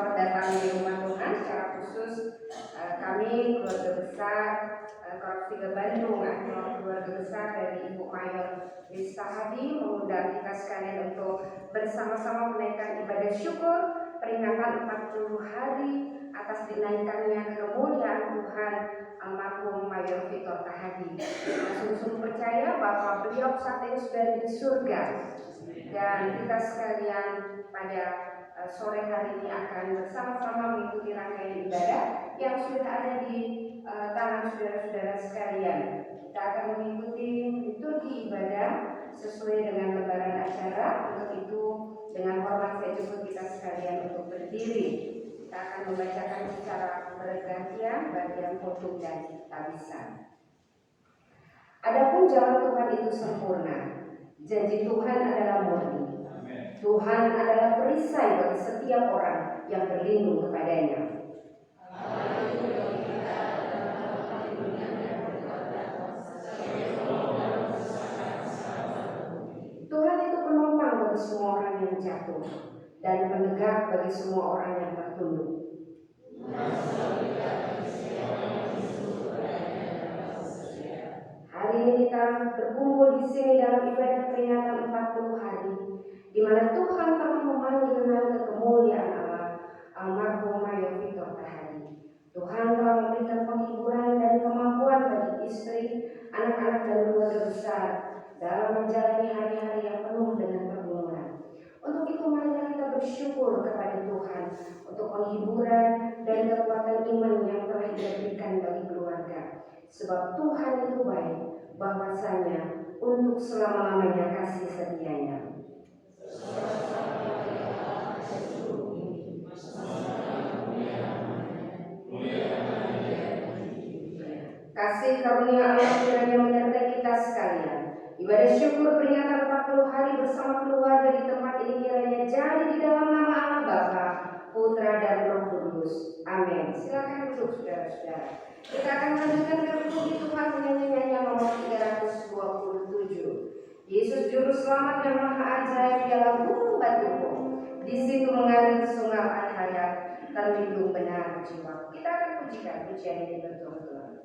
selamat datang di rumah Tuhan. Secara khusus kami keluarga besar Korps 3 Bandung atau keluarga besar dari Ibu Mayor Lista Hadi mengundang kita sekalian untuk bersama-sama menaikkan ibadah syukur peringatan 40 hari atas dinaikannya kemuliaan Tuhan almarhum Mayor Victor Tahadi. Sungguh percaya bahwa beliau saat ini sudah di surga, dan kita sekalian pada sore hari ini akan bersama-sama mengikuti rangkaian ibadah yang sudah ada di tangan saudara-saudara sekalian. Kita akan mengikuti liturgi ibadah sesuai dengan lembaran acara. Untuk itu dengan hormat saya jemput kita sekalian untuk berdiri. Kita akan membacakan secara bergantian bagian khotbah dan tabisan. Adapun jalan Tuhan itu sempurna, janji Tuhan adalah murni. Tuhan adalah perisai bagi setiap orang yang berlindung kepadanya. Tuhan itu penopang bagi semua orang yang jatuh dan penegak bagi semua orang yang tertunduk. Hari ini kita berkumpul di sini dalam ibadah peringatan 40 hari, di mana Tuhan telah memanggil nama kemuliaan Allah almarhum Mayor Victor Tahadi. Tuhan telah memberikan penghiburan dan kemampuan bagi istri, anak-anak dan keluarga besar dalam menjalani hari-hari yang penuh dengan pergumulan. Untuk itu marilah kita bersyukur kepada Tuhan untuk penghiburan dan kekuatan iman yang telah Dia berikan bagi keluarga. Sebab Tuhan itu baik, bahwasanya untuk selama-lamanya kasih setianya. Kasih karunia Allah kiranya menyertai kita sekalian. Ibadah syukur peringatan 40 hari bersama keluarga di tempat ini kiranya jadi di dalam nama Allah Bapa, Putra dan Roh Kudus. Amin. Silakan duduk saudara-saudara. Kita akan melanjutkan liturgi Tuhan dengan nyanyian nomor 327. Yesus Juru Selamat yang Maha Ajaib dalam gunung batuku. Di situ mengalir sungai air hayat, terlindung benar jiwa. Kita akan pujikan pujian ini berturut-turut.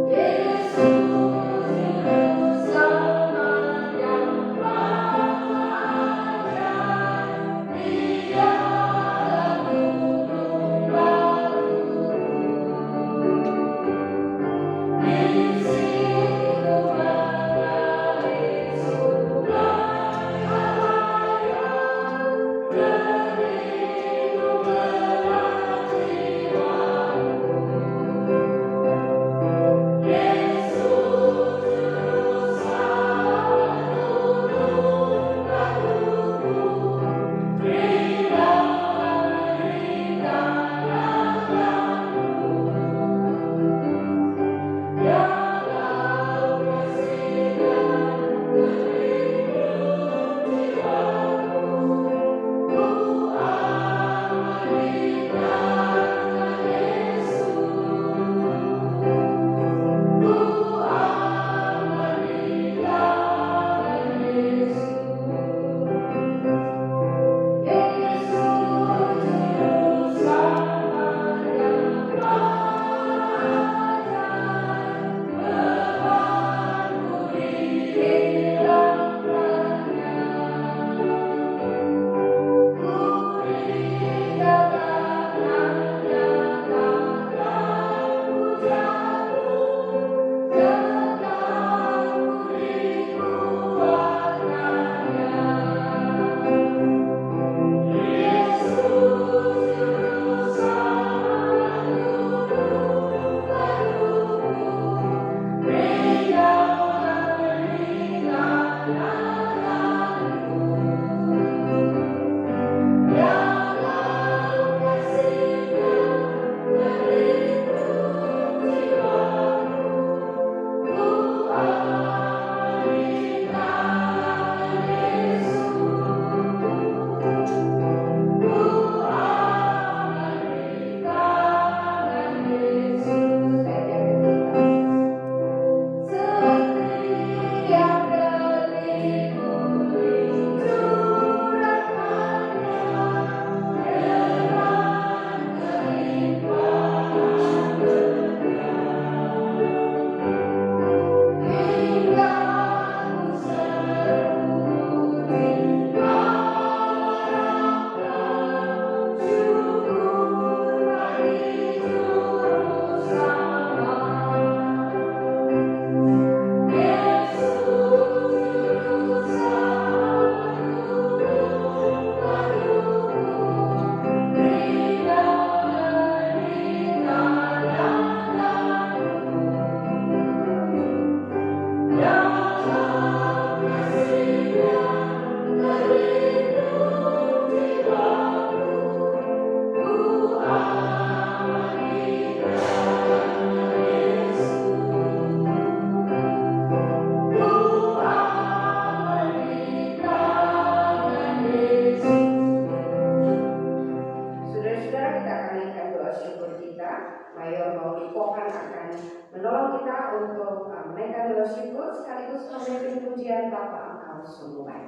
Yeah. pujian Bapa, Engkau sungguh baik.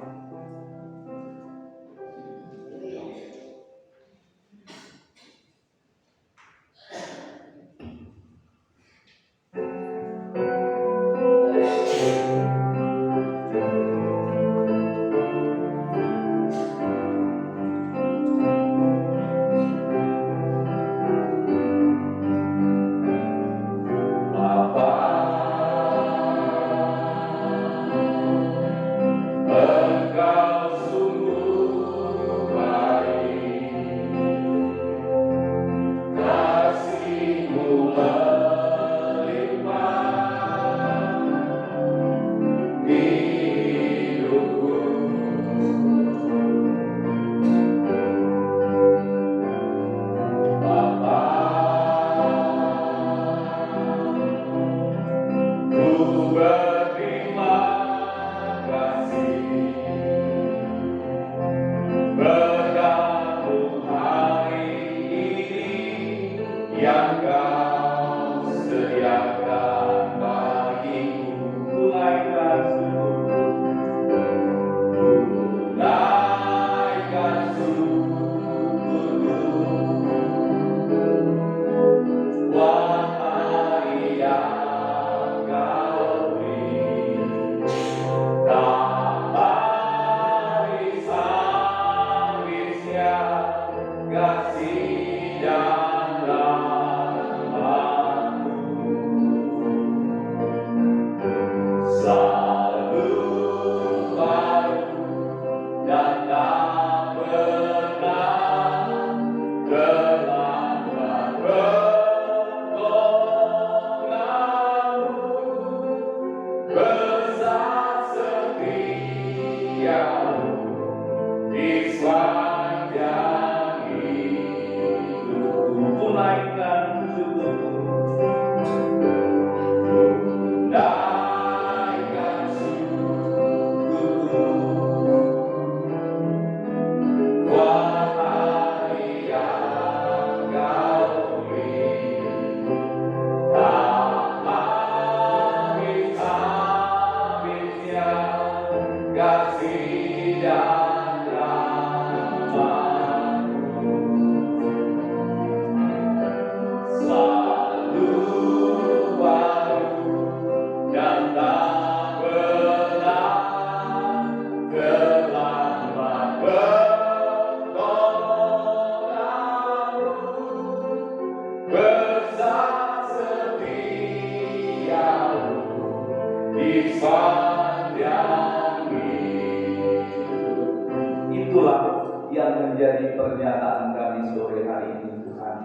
Itulah yang menjadi pernyataan kami sore hari ini, Tuhan.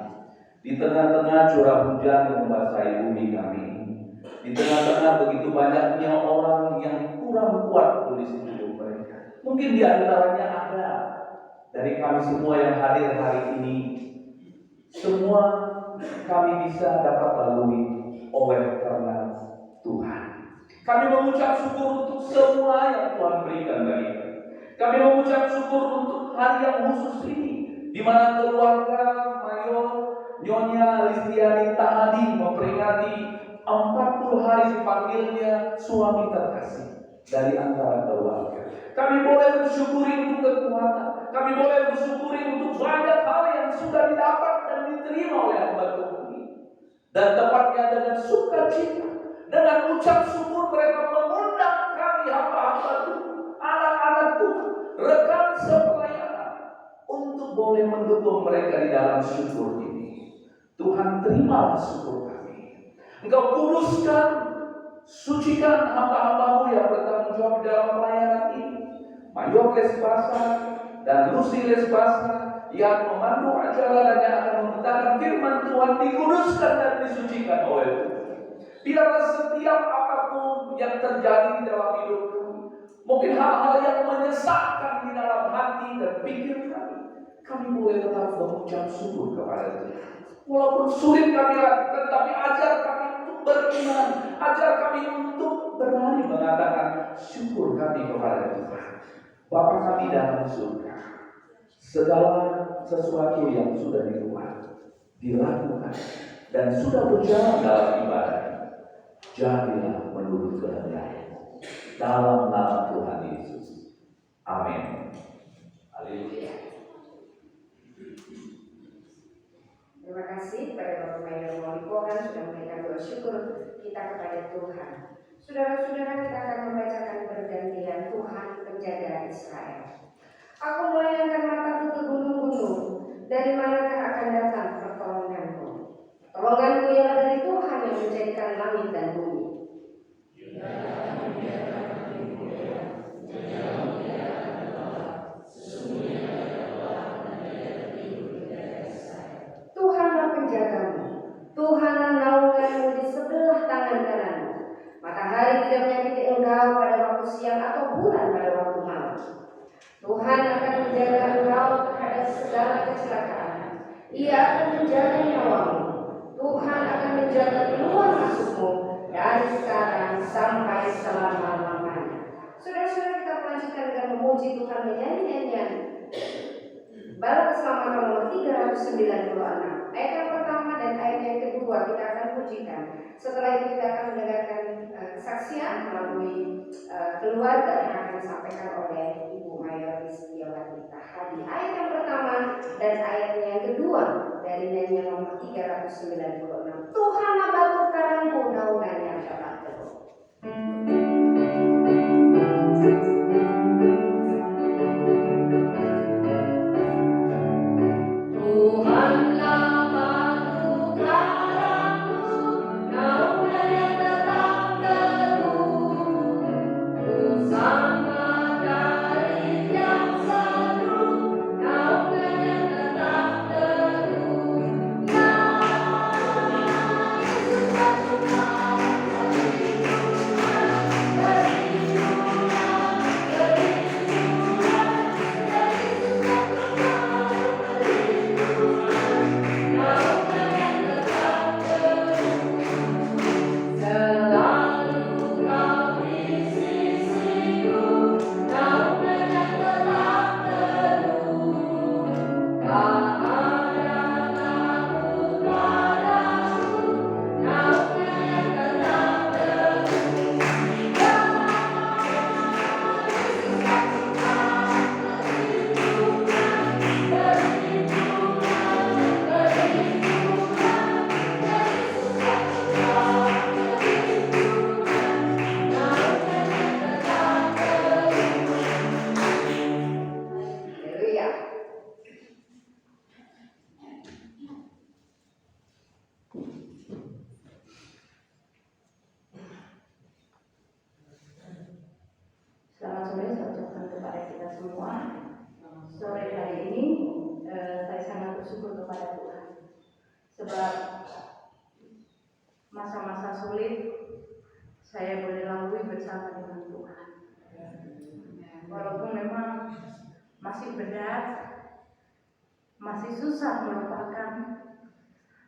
Di tengah-tengah curah hujan yang membasahi bumi kami, di tengah-tengah begitu banyaknya orang yang kurang kuat tulis hidup mereka. Mungkin di antaranya ada dari kami semua yang hadir hari ini. Semua kami bisa dapat lalui oleh karena Tuhan. Kami mengucap syukur untuk semua yang Tuhan berikan bagi kami. Kami mengucap syukur untuk hari yang khusus ini, di mana keluarga Mayor Nyonya Listiani Tahadi memperingati 40 hari dipanggilnya suami terkasih dari antara keluarga. Kami boleh bersyukuri untuk kekuatan. Kami boleh bersyukuri untuk banyak hal yang sudah didapat dan diterima oleh hamba Tuhan ini. Dan tepatnya dengan sukacita, dengan ucap syukur mereka mengundang kami hamba-hamba Tuhan, anak-anak Tuhan, rekan sepelayanan, untuk boleh mendukung mereka di dalam syukur ini. Tuhan, terimalah syukur kami. Engkau kuduskan, sucikan hamba-hambamu yang bertanggung jawab dalam pelayanan ini, Mayor Lesbasa dan Lucy Lesbasa yang memandu acara dan yang akan membentangkan firman Tuhan, dikuduskan dan disucikan oleh Tuhan. Biarlah setiap apapun yang terjadi di dalam hidup kami, mungkin hal-hal yang menyesatkan di dalam hati dan pikir kami boleh tetap mengucap syukur kepada Tuhan. Walaupun sulit kami lakukan, tapi ajar kami untuk beriman, ajar kami untuk berani mengatakan syukur kami kepada Tuhan. Bapa kami dalam surga, segala sesuatu yang sudah dibuat, dilakukan, dan sudah berjalan dalam ibadah, jadilah menurut kehendak-Mu. dalam nama Tuhan Yesus. Amin. Haleluya. Terima kasih kepada Bapak Mayor Molipohan sudah memberikan doa syukur kita kepada Tuhan. Saudara-saudara, kita akan membacakan bergantian Tuhan penjaga Israel. Aku melayangkan mataku ke gunung-gunung, dari manakah akan datang pertolonganku? Pertolonganku ialah dari Tuhan yang menjadikan langit dan bumi. Tuhanlah penjagamu, Tuhanlah naunganmu di sebelah tangan kananmu. Matahari tidak menyakiti engkau pada waktu siang atau bulan pada waktu malam. Tuhan akan menjaga engkau terhadap segala kecelakaan. Ia akan menjaga nyawamu. Tuhan akan menjaga keluar masukmu dari sekarang sampai selama-lamanya. Saudara-saudara, kita melanjutkan dengan memuji Tuhan menyanyi nyanyian Bala Keselamatan nomor 396. Ayat yang pertama dan ayat yang kedua kita akan pujikan. Setelah itu kita akan mendengarkan kesaksian melalui keluarga yang akan disampaikan oleh Ibu Mayor Setiawati Tahadi. Ayat yang pertama dan ayat yang kedua dari nyanyian nomor 396. Tuhanlah batu karangku, naungannya adalah teguh. Selamat sore, saya ucapkan kepada kita semua. Sore hari ini saya sangat bersyukur kepada Tuhan, sebab masa-masa sulit saya boleh lalui bersama dengan Tuhan. Walaupun memang masih berat, masih susah melupakan,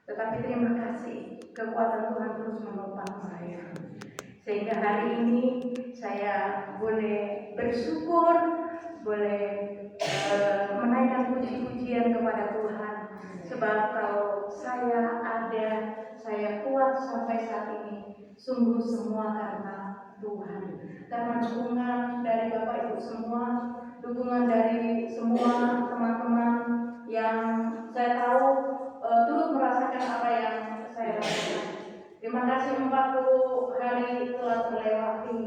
tetapi terima kasih kekuatan Tuhan terus menopang saya. Sehingga hari ini saya boleh bersyukur, boleh menaikkan puji-pujian kepada Tuhan. Sebab kalau saya ada, saya kuat sampai saat ini, sungguh semua karena Tuhan. Karena dukungan dari Bapak Ibu semua, dukungan dari semua teman-teman yang saya tahu turut merasakan apa yang saya rasakan. Terima kasih 40 hari telah terlewati.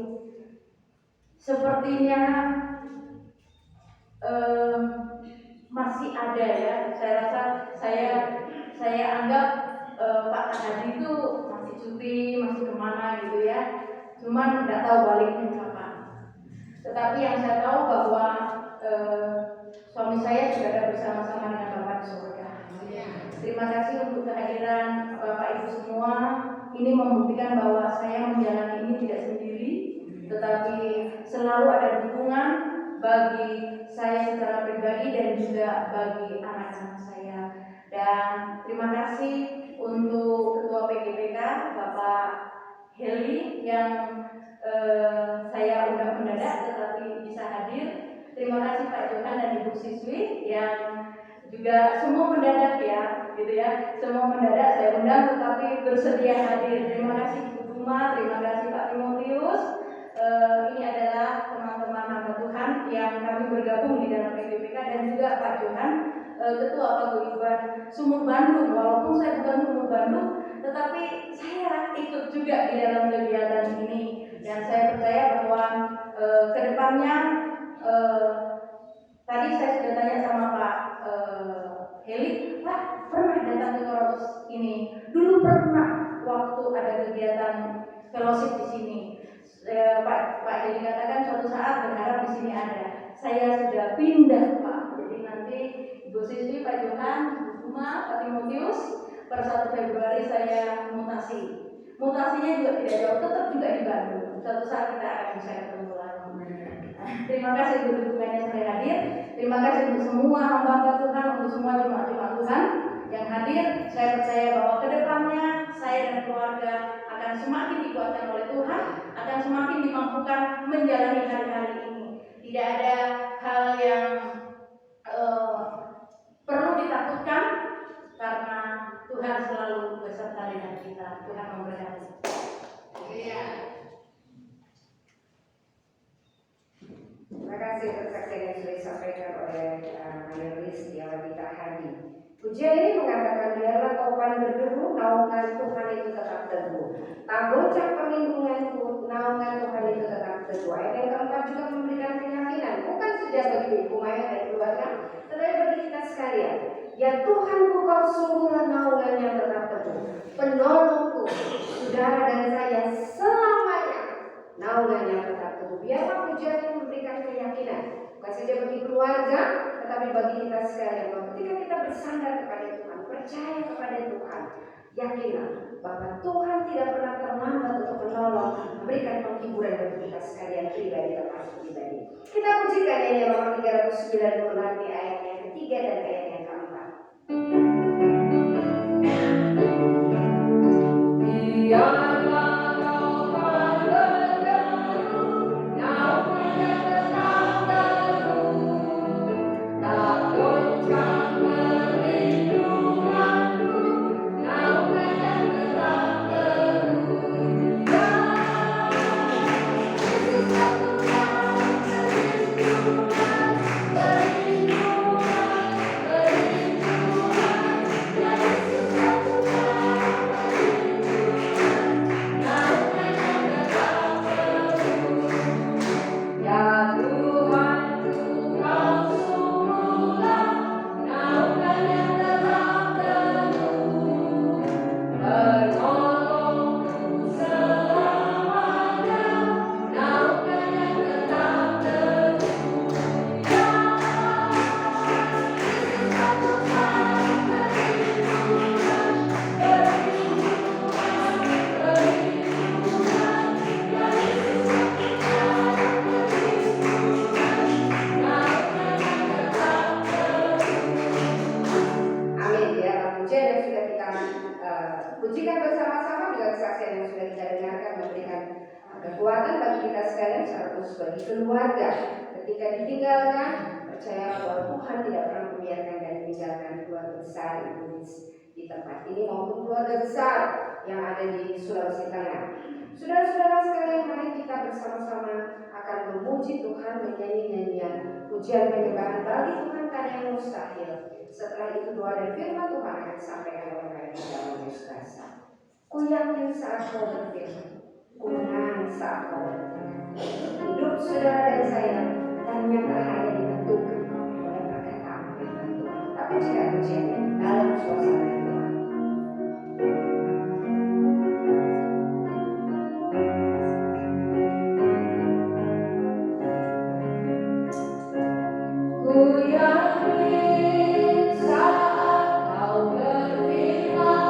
Sepertinya masih ada ya. Saya rasa saya anggap Pak Hadi itu masih cuti, masih kemana gitu ya. Cuman nggak tahu baliknya kapan. Tetapi yang saya tahu bahwa suami saya sudah ada bersama-sama dengan Bapak di surga. Terima kasih untuk kehadiran Bapak Ibu semua. Ini membuktikan bahwa saya menjalani ini tidak sendiri, tetapi selalu ada dukungan bagi saya secara pribadi dan juga bagi anak-anak saya. Dan terima kasih untuk Ketua PGPK Bapak Heli yang saya undang mendadak tetapi bisa hadir. Terima kasih Pak Johan dan Ibu Siswi yang juga semua mendadak ya, gitu ya. Semua mendadak saya undang tetapi bersedia hadir. Terima kasih Ibu Duma, terima kasih Pak Timotius, ini adalah teman-teman hamba Tuhan yang kami bergabung di dalam PPPK dan juga Pak Johan, Ketua Paguyuban Sumur Bandung. Walaupun saya bukan Sumur Bandung, tetapi saya ikut juga di dalam kegiatan ini dan saya percaya bahwa kedepannya tadi saya sudah tanya sama Pak Heli, Pak pernah datang ke Koros ini? Dulu pernah waktu ada kegiatan fellowship di sini. Pak Heli katakan suatu saat berharap di sini ada. Saya sudah pindah Pak. Jadi nanti Ibu Siswi, Pak Johan, Bu Kuma, Pak Timotius per 1 Februari saya mutasi. Mutasinya juga tidak jauh, tetap juga di Bandung. Suatu saat kita akan bisa ketemu lagi. Terima kasih untuk dukungannya sampai hadir. Terima kasih untuk semua hamba Tuhan, untuk semua jemaat-jemaat Tuhan yang hadir. Saya percaya bahwa kedepannya saya dan keluarga akan semakin dikuatkan oleh Tuhan, akan semakin dimampukan menjalani hari-hari ini. Tidak ada hal yang perlu ditakutkan karena Tuhan selalu beserta dengan kita. Tuhan memberkati. Terima kasih atas kesaksian yang sudah disampaikan oleh Majelis Setiawati Hadi. Pujian ini mengatakan biarlah topan berderu, naungan Tuhan itu tetap teguh. Tak goncang perlindunganku, naungan Tuhan itu tetap teguh. Ayat yang keempat juga memberikan keyakinan, bukan saja bagi Ibu Maya dan keluarga, tetapi bagi kita sekalian. Ya Tuhanku, kau sungguhlah naungan yang tetap teguh, penolongku, saudara dan saya selamanya. Naungan yang tetap teguh. Biarlah pujian ini memberikan keyakinan, bukan saja bagi keluarga, tetapi bagi kita sekalian. Bahwa ketika kita bersandar kepada Tuhan, percaya kepada Tuhan, yakinlah bahwa Tuhan tidak pernah terlambat untuk menolong, memberikan penghiburan bagi kita sekalian pribadi termasuk pribadi. Kita pujikan ini nomor 390 nanti ayat yang ketiga dan ayat yang keempat. Pujikan bersama-sama dengan kesaksian yang sudah kita dengarkan memberikan kekuatan bagi kita sekalian, sekaligus bagi keluarga. Ketika ditinggalkan, percaya bahwa Tuhan tidak pernah membiarkan dan meninggalkan keluarga besar di tempat ini maupun keluarga besar yang ada di Sulawesi Tengah. Saudara-saudara sekalian, mari kita bersama-sama akan memuji Tuhan, menyanyi nyanyian pujian penyembahan bagi Tuhan karena yang mustahil. Setelah itu doa dan firman Tuhan akan disampaikan oleh Raja dalam Yesus. Ku yakin saat kau berfirman, ku menang saat kau berfirman. Hidup saudara dan saya ternyata hanya ditentukan oleh perkataan firman Tuhan. Tapi jika pujian dalam suasana doa. Ku yakin saat kau berfirman,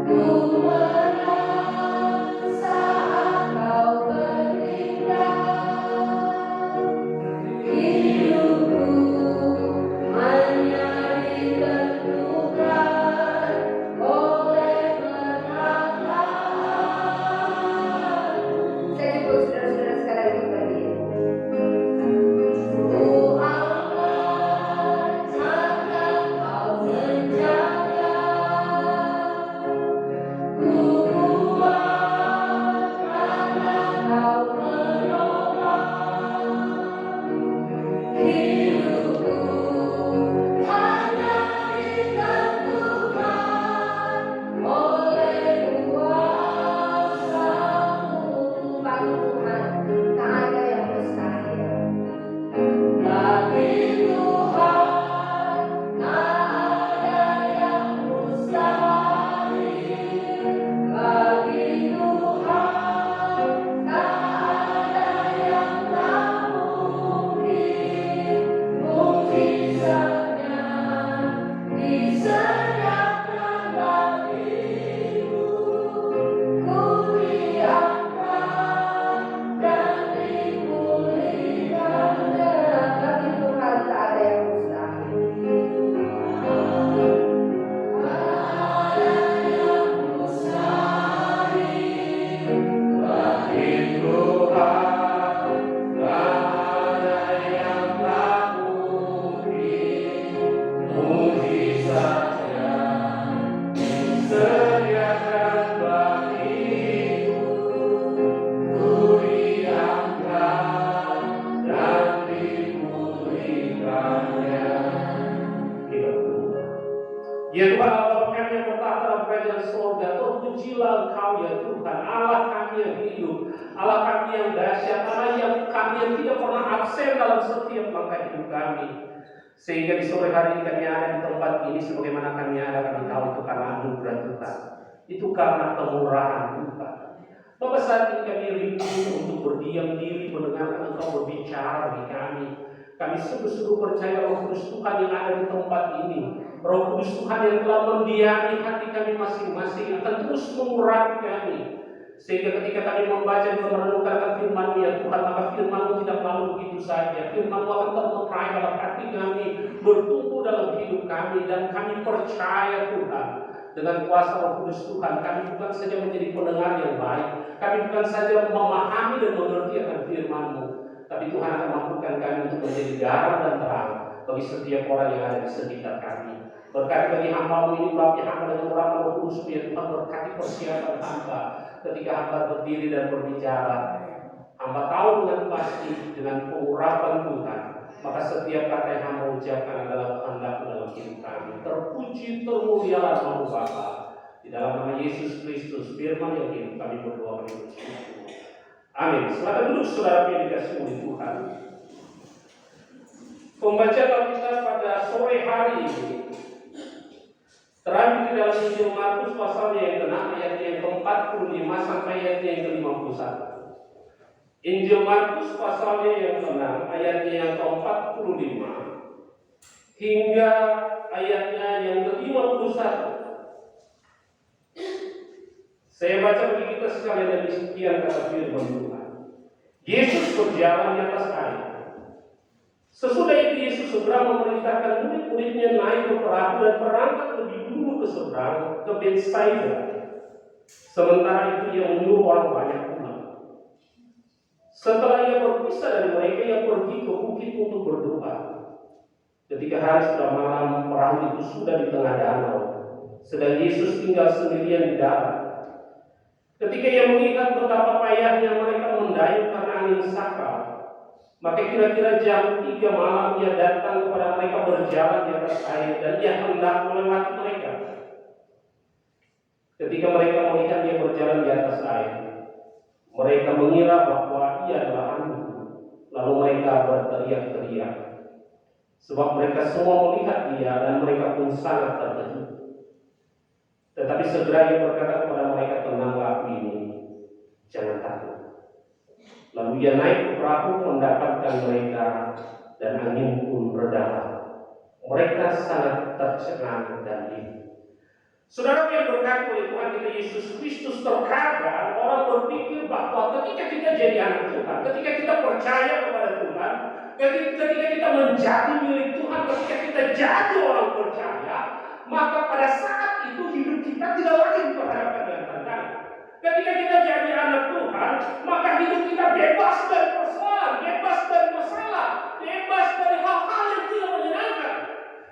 ku menang saat kau berfirman. Ya Tuhan, Allah kami yang bertahta dalam kerajaan surga, terpujilah Engkau ya Tuhan, Allah kami yang hidup, Allah kami yang dahsyat, Allah yang kami yang tidak pernah absen dalam setiap langkah hidup kami. Sehingga di sore hari ini kami ada di tempat ini, sebagaimana kami ada, kami tahu itu karena anugerah Tuhan, itu karena kemurahan Tuhan. Bapak, saat ini kami rindu untuk berdiam diri mendengarkan Engkau berbicara bagi kami. Kami sungguh-sungguh percaya Roh Kudus Tuhan yang ada di tempat ini, Roh Kudus Tuhan yang telah mendiami hati kami masing-masing akan terus mengurapi kami. Sehingga ketika kami membaca dan merenungkan firman-Mu ya Tuhan, maka firman-Mu tidak lalu begitu saja. Firman-Mu akan termeterai dalam hati kami, bertumbuh dalam hidup kami, dan kami percaya Tuhan, dengan kuasa Roh Kudus Tuhan, kami bukan saja menjadi pendengar yang baik, kami bukan saja memahami dan mengerti akan firman-Mu, tapi Tuhan akan mampukan kami untuk menjadi garam dan terang bagi setiap orang yang ada di sekitar kami. Berkati bagi hamba-Mu ini, bagi hamba dengan urapan Roh Kudus ya Tuhan, berkati persiapan hamba ketika hamba berdiri dan berbicara. Hamba tahu dengan pasti, dengan pengurapan Tuhan, maka setiap kata yang hamba ucapkan adalah kehendak dalam hidup kami. Terpuji, termulialah nama Bapa. Di dalam nama Yesus Kristus, firman yang hidup, kami berdoa, kami bersyukur. Amin. Silakan duduk saudara yang dikasihi oleh Tuhan. Pembacaan Alkitab pada sore hari ini terambil di dalam Injil Markus pasalnya yang ke-6 ayat yang ke-45 sampai ayat yang ke-51. Injil Markus pasalnya yang ke-6 ayatnya yang ke-45 hingga ayatnya yang ke-51. Saya baca bagi kita sekalian dan sekian kata firman Tuhan. Yesus berjalan di atas air. Sesudah itu Yesus segera memerintahkan murid-muridnya naik ke perahu dan berangkat lebih dulu ke seberang, ke Betsaida. Sementara itu ia menyuruh orang banyak pulang. Setelah ia berpisah dari mereka, ia pergi ke bukit untuk berdoa. Ketika hari sudah malam, perahu itu sudah di tengah danau, sedang Yesus tinggal sendirian di darat. Ketika ia melihat betapa payahnya mereka mendayung karena angin sakal, maka kira-kira jam 3 malam ia datang kepada mereka berjalan di atas air, dan ia hendak melewati mereka. Ketika mereka melihat dia berjalan di atas air, mereka mengira bahwa ia adalah hantu. Lalu mereka berteriak-teriak, sebab mereka semua melihat dia dan mereka pun sangat terkejut. Tetapi segera ia berkata kepada mereka, "Tenanglah, aku ini, jangan takut." Lalu ia naik ke perahu mendapatkan mereka, dan angin pun reda. Mereka sangat tercengang dan bingung. Saudara yang berkati oleh Tuhan kita Yesus Kristus, terkadang orang berpikir bahwa ketika kita jadi anak Tuhan, ketika kita percaya kepada Tuhan, ketika kita menjadi milik Tuhan, ketika kita jadi orang percaya, maka pada saat itu hidup kita tidak lagi diperhadapkan dengan tantangan. Ketika kita jadi anak Tuhan, maka hidup kita bebas dari persoalan, bebas dari masalah, bebas dari hal-hal yang tidak menyenangkan.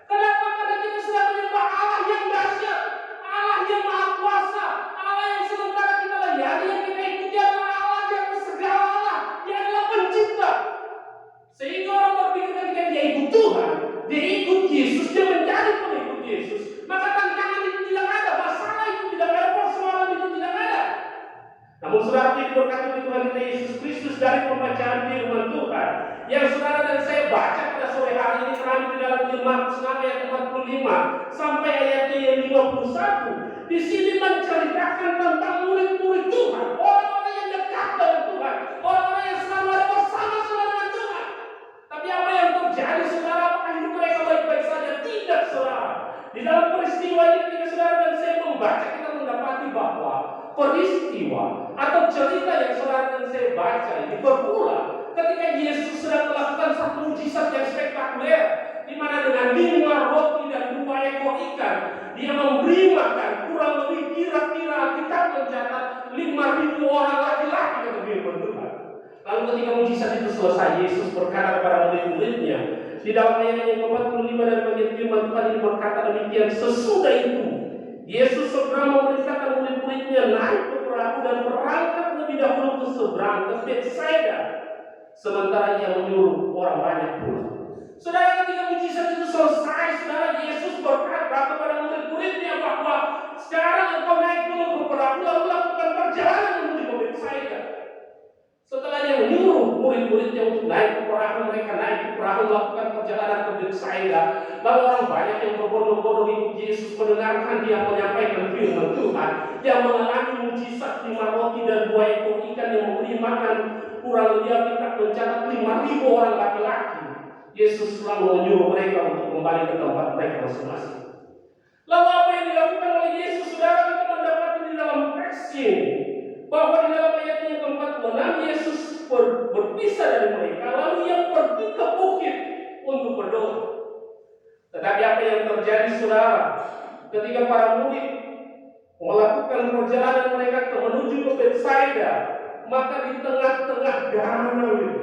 Kenapa? Karena kita sedang menyembah Allah yang dahsyat, Allah yang maha kuasa, Allah yang sementara kita layani, yang kita ikuti adalah Allah yang segala Allah, yang adalah pencipta. Sehingga orang berpikir ketika dia ikut Tuhan, dia ikut Yesus, dia menjadi pengikut Yesus, maka tantangan itu tidak ada, masalah itu tidak ada, persoalan itu tidak ada. Namun saudara yang diberkati oleh Tuhan kita Yesus Kristus, dari pembacaan firman Tuhan yang saudara dan saya baca pada sore hari ini terambil di dalam Injil Markus 6 ayat 45 sampai ayatnya yang 51. Di sini menceritakan tentang murid-murid Tuhan, orang-orang yang dekat dengan Tuhan, orang-orang yang selalu ada bersama-sama dengan Tuhan. Tapi apa yang terjadi saudara? Apakah hidup mereka baik-baik saja? Tidak saudara. Di dalam peristiwa ini ketika saudara dan saya membaca, kita mendapati bahwa peristiwa atau cerita yang saudara dan saya baca ini berulang ketika Yesus sedang melakukan satu mujizat yang spektakuler, di mana dengan 5 roti dan 2 ekor ikan dia memberi makan kurang lebih kira-kira Alkitab mencatat 5.000 orang laki-laki yang firman Tuhan. Lalu ketika mujizat itu selesai, Yesus berkata kepada murid-muridnya di dalam ayat yang ke-45 dari bagian firman Tuhan ini berkata demikian, sesudah itu Yesus segera memerintahkan murid-muridnya naik ke perahu dan berangkat lebih dahulu ke seberang, ke Betsaida. Sementara ia menyuruh orang banyak pulang. Saudara, ketika mujizat itu selesai, saudara, Yesus berkata kepada murid-muridnya bahwa sekarang engkau naik dulu ke perahu lalu lakukan perjalanan menuju ke Betsaida. Setelah dia menyuruh murid-muridnya untuk naik ke perahu, mereka naik ke perahu melakukan perjalanan ke Betsaida. Lalu orang banyak yang berbondong-bondong ikut Yesus mendengarkan dia menyampaikan firman Tuhan, yang mengalami mujizat 5 roti dan 2 ekor ikan yang memberi makan kurang lebih Alkitab mencatat 5.000 orang laki-laki. Yesus selalu menyuruh mereka untuk kembali ke tempat mereka masing-masing. Lalu apa yang dilakukan oleh Yesus, saudara, kita mendapati di dalam teks ini bahwa di dalam ayat yang ke-46 Yesus berpisah dari mereka, lalu ia pergi ke bukit untuk berdoa. Tetapi apa yang terjadi, saudara, ketika para murid melakukan perjalanan mereka menuju ke Betsaida, maka di tengah-tengah danau itu,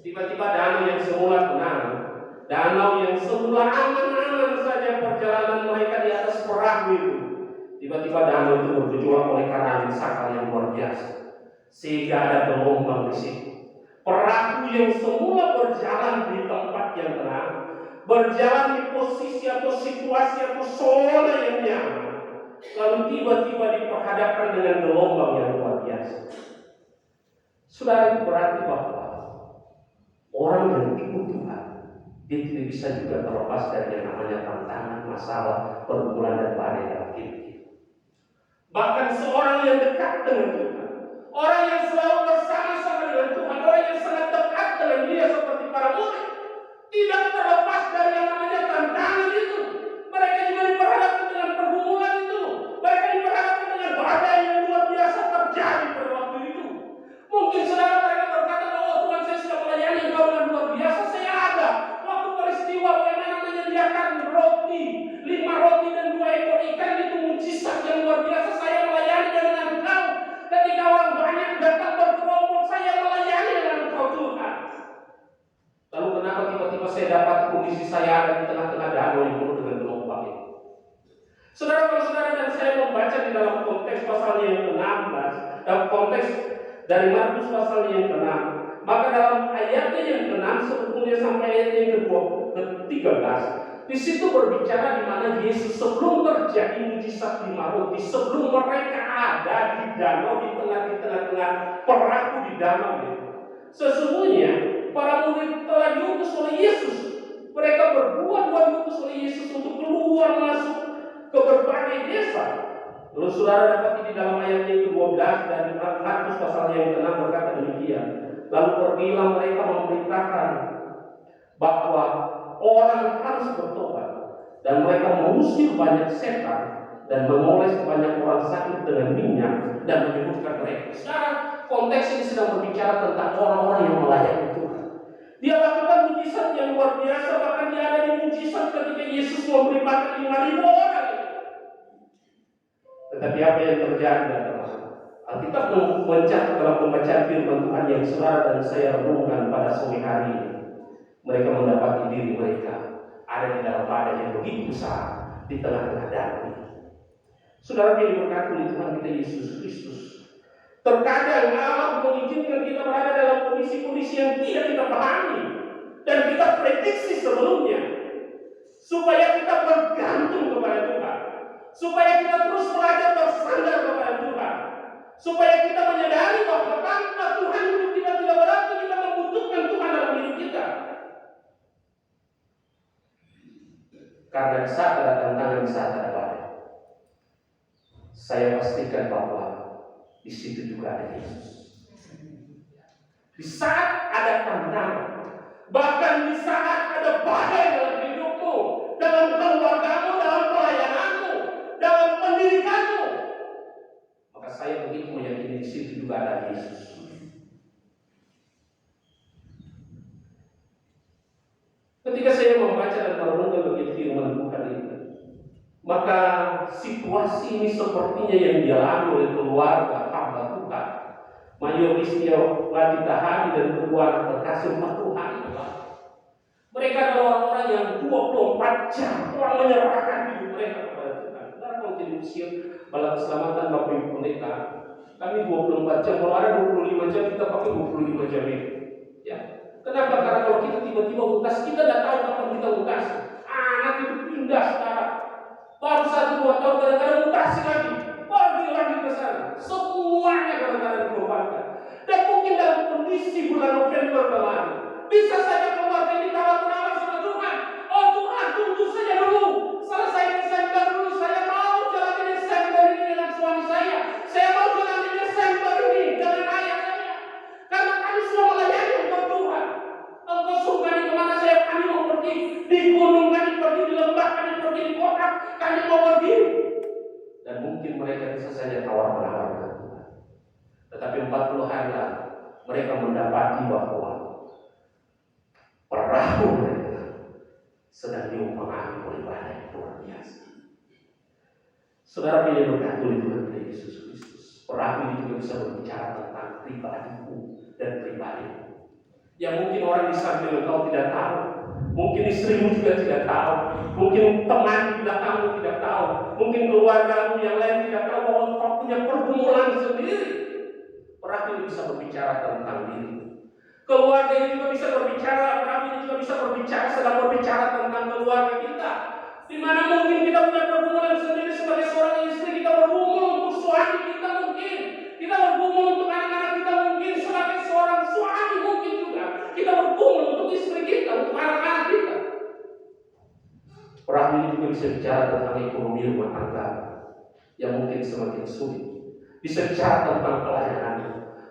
tiba-tiba danau yang semula tenang, danau yang semula aman-aman saja perjalanan mereka di atas perahu itu, tiba-tiba danau itu bergejolak oleh karena sakal yang luar biasa, sehingga ada gelombang di situ. Perahu yang semula berjalan di tempat yang tenang, berjalan di posisi atau situasi atau zona yang nyaman, lalu tiba-tiba diperhadapkan dengan gelombang yang luar biasa. Saudara, itu berarti bahwa orang yang ikut Tuhan, dia tidak bisa juga terlepas dari yang namanya tantangan, masalah, pergumulan dan badai dalam hidup. Bahkan seorang yang dekat dengan Tuhan, orang yang selalu bersama-sama dengan Tuhan, orang yang sangat dekat dengan Dia seperti para murid, tidak terlepas dari yang namanya tantangan itu. Mereka juga diperhadapkan dengan pergumulan itu. Mereka diperhadapkan dengan badai yang luar biasa terjadi pada waktu itu. Mungkin saudara mereka berkata bahwa Tuhan, saya sudah melayani Engkau dengan luar biasa. Saya ada waktu peristiwa bagaimana menyediakan roti, 5 roti dan 2 ekor ikan, itu mujizat yang luar biasa. Saya melayani dengan Engkau. Ketika orang banyak datang berkerombol, saya melayani dengan Engkau, Tuhan. Lalu kenapa tiba-tiba saya dapat kondisi saya ada di tengah-tengah danau yang penuh dengan gelombang itu? Saudara, kalau saudara dan saya membaca di dalam konteks pasal yang ke-16, dalam konteks dari Markus pasal yang ke-6, maka dalam ayatnya yang ke-6 sebetulnya sampai ayatnya yang ke-13, di situ berbicara di mana Yesus sebelum terjadi mujizat 5 roti, sebelum mereka ada di danau, di tengah-tengah perahu di danau itu, sesungguhnya para murid telah diutus oleh Yesus. Mereka berdua diutus oleh Yesus untuk keluar masuk ke berbagai desa. Lalu saudara dapat di dalam ayat yang ke-12 dan Markus pasal yang ke-6 berkata demikian. Lalu pergilah mereka memberitakan bahwa orang harus bertobat, dan mereka mengusir banyak setan dan mengoles banyak orang sakit dengan minyak dan menyembuhkan mereka. Sekarang konteks ini sedang berbicara tentang orang-orang yang melayani Tuhan. Dia lakukan mujizat yang luar biasa, bahkan dia ada di mujizat ketika Yesus memberi makan 5.000 orang. Tetapi apa yang terjadi adalah Alkitab mencatat dalam pembacaan firman Tuhan yang saudara dan saya renungkan pada sore hari ini, mereka mendapati diri mereka ada di dalam badai yang begitu besar di tengah-tengah danau. Saudara yang diberkati oleh Tuhan kita Yesus Kristus, terkadang Allah mengizinkan kita berada dalam kondisi-kondisi yang tidak kita pahami dan kita prediksi sebelumnya, supaya kita bergantung kepada Tuhan, supaya kita terus belajar bersandar kepada Tuhan, supaya kita menyadari bahwa tanpa Tuhan hidup kita tidak berarti. Kita membutuhkan Tuhan dalam hidup kita. Karena di saat ada tantangan, di saat ada badai, saya pastikan bahwa di situ juga ada Yesus. Di saat ada tantangan, bahkan di saat ada badai dalam hidupmu, dalam keluargamu, dalam pelayananmu, dalam pendidikanmu, maka saya begitu meyakini di situ juga ada Yesus. Ketika saya membaca dan merenungkan bagi firman Tuhan itu, maka situasi ini sepertinya yang dialami oleh keluarga hamba Tuhan, Mayor Istio Latitahani dan kedua anak terkasih Tuhan adalah mereka adalah orang-orang yang 24 jam telah menyerahkan hidup mereka kepada Tuhan. Karena kalau di Mesir, Balai Keselamatan Bapak Ibu Pendeta, kami 24 jam, kalau ada 25 jam kita pakai 25 jam itu. Ya. Kenapa? Karena kalau kita tiba-tiba utas, kita tidak tahu kapan kita utas. Anak itu pindah sekarang, baru 1-2 tahun kadang-kadang mutasi lagi, pergi lagi ke sana. Semuanya kadang-kadang dikorbankan. Dan mungkin dalam kondisi bulan November kemarin, bisa saja keluarga ini tawar-menawar sama Tuhan. Oh Tuhan, tunggu saja dulu, selesai Desember dulu, saya mau jalan di Desember ini dengan suami saya mau jalan di Desember ini dengan ayah saya. Karena kami sudah melayani untuk Tuhan. Engkau suka di kemana kami mau pergi, di gunung kami pergi, di lembah kami pergi, di kota kami mau pergi. Dan mungkin mereka bisa saja tawar-menawar dengan Tuhan. Tetapi 40 hari lalu mereka mendapati bahwa perahu mereka sedang diumpamai oleh badai yang luar biasa. Saudara pilih berkat oleh Tuhan Yesus Kristus. Perahu ini juga bisa berbicara tentang pribadimu dan pribadimu. Yang mungkin orang di samping engkau tidak tahu, mungkin istrimu juga tidak tahu, mungkin teman di belakangmu tidak tahu, mungkin keluargamu yang lain tidak tahu bahwa engkau punya pergumulan sendiri. Perahu ini bisa berbicara tentang diri. Keluarga ini juga bisa berbicara, perahu ini juga bisa berbicara, sedang berbicara tentang keluarga kita. Di mana mungkin kita punya pergumulan sendiri sebagai seorang istri, kita bergumul untuk suami kita mungkin, kita bergumul untuk anak-anak kita mungkin, sebagai seorang suami mungkin juga kita bergumul untuk istri kita, untuk anak-anak kita. Perahu ini juga bisa bicara tentang ekonomi rumah tangga yang mungkin semakin sulit, bisa bicara tentang pelayanan.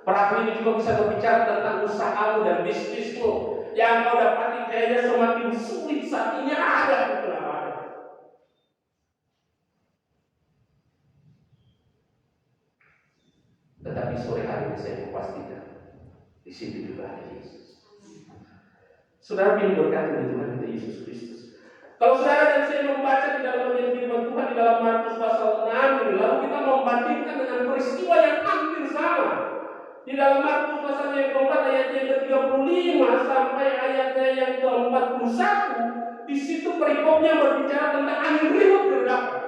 Perahu ini juga bisa berbicara tentang usahamu dan bisnismu yang kau dapati kayaknya semakin sulit saat ini ada di tengah-tengah. Tetapi sore hari ini saya memastikan di sini juga ada Yesus. Saudara pilih berkat dari Tuhan kita Yesus Kristus. Kalau saudara dan saya membaca di dalam firman Tuhan di dalam Markus pasal 6 ini, lalu kita membandingkan dengan peristiwa yang hampir sama. Di dalam Markus pasal yang keempat ayat yang ke-35 sampai ayatnya yang ke-41, di situ perikopnya berbicara tentang angin ribut berdapat.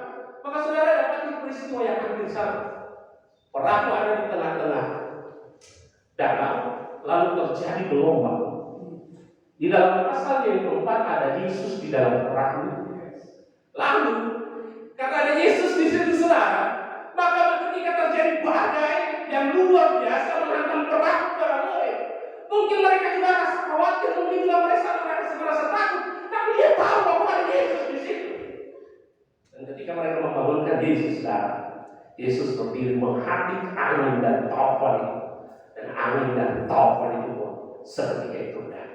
Maka saudara dapat peristiwa yang hampir sama. Perahu ada di tengah-tengah danau, lalu terjadi gelombang. Di dalam pasal yang keempat ada Yesus di dalam perahu. Lalu karena ada Yesus di situ saudara, maka ketika terjadi badai yang luar biasa menghantam perahu para murid, mungkin mereka juga rasa khawatir, mungkin juga merasa takut, tapi dia tahu bahwa ada Yesus di situ. Dan ketika mereka membangunkan Yesus, Yesus berdiri menghadap angin dan taufan itu, dan angin dan taufan itu pun seketika itu dah.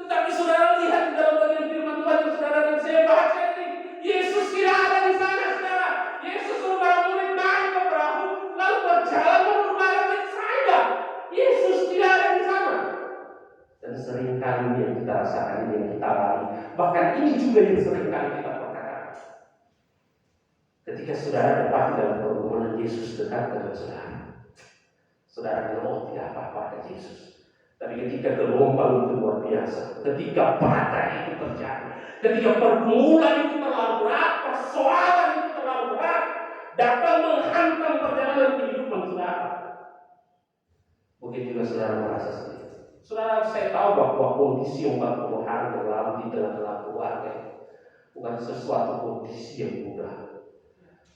Tetapi saudara lihat di dalam bagian firman Tuhan yang saudara dan saya baca ini, Yesus tidak ada di sana, saudara. Yesus suruh para murid naik ke perahu, lalu berjalan menuju barat dan saja. Yesus tidak ada di sana. Dan seringkali yang kita rasakan ini yang kita alami, bahkan ini juga yang seringkali kita perkatakan. Ketika saudara dapat dalam pergumulan Yesus dekat dengan saudara, saudara bilang, oh tidak apa-apa ada Yesus. Tapi ketika gelombang itu luar biasa, ketika badai itu terjadi, ketika pergumulan itu terlalu berat, persoalan itu terlalu berat, datang menghantam perjalanan kehidupan saudara. Mungkin juga saudara merasa sendiri. Saudara, saya tahu bahwa kondisi 40 hari yang lalu di tengah-tengah keluarga bukan sesuatu kondisi yang mudah.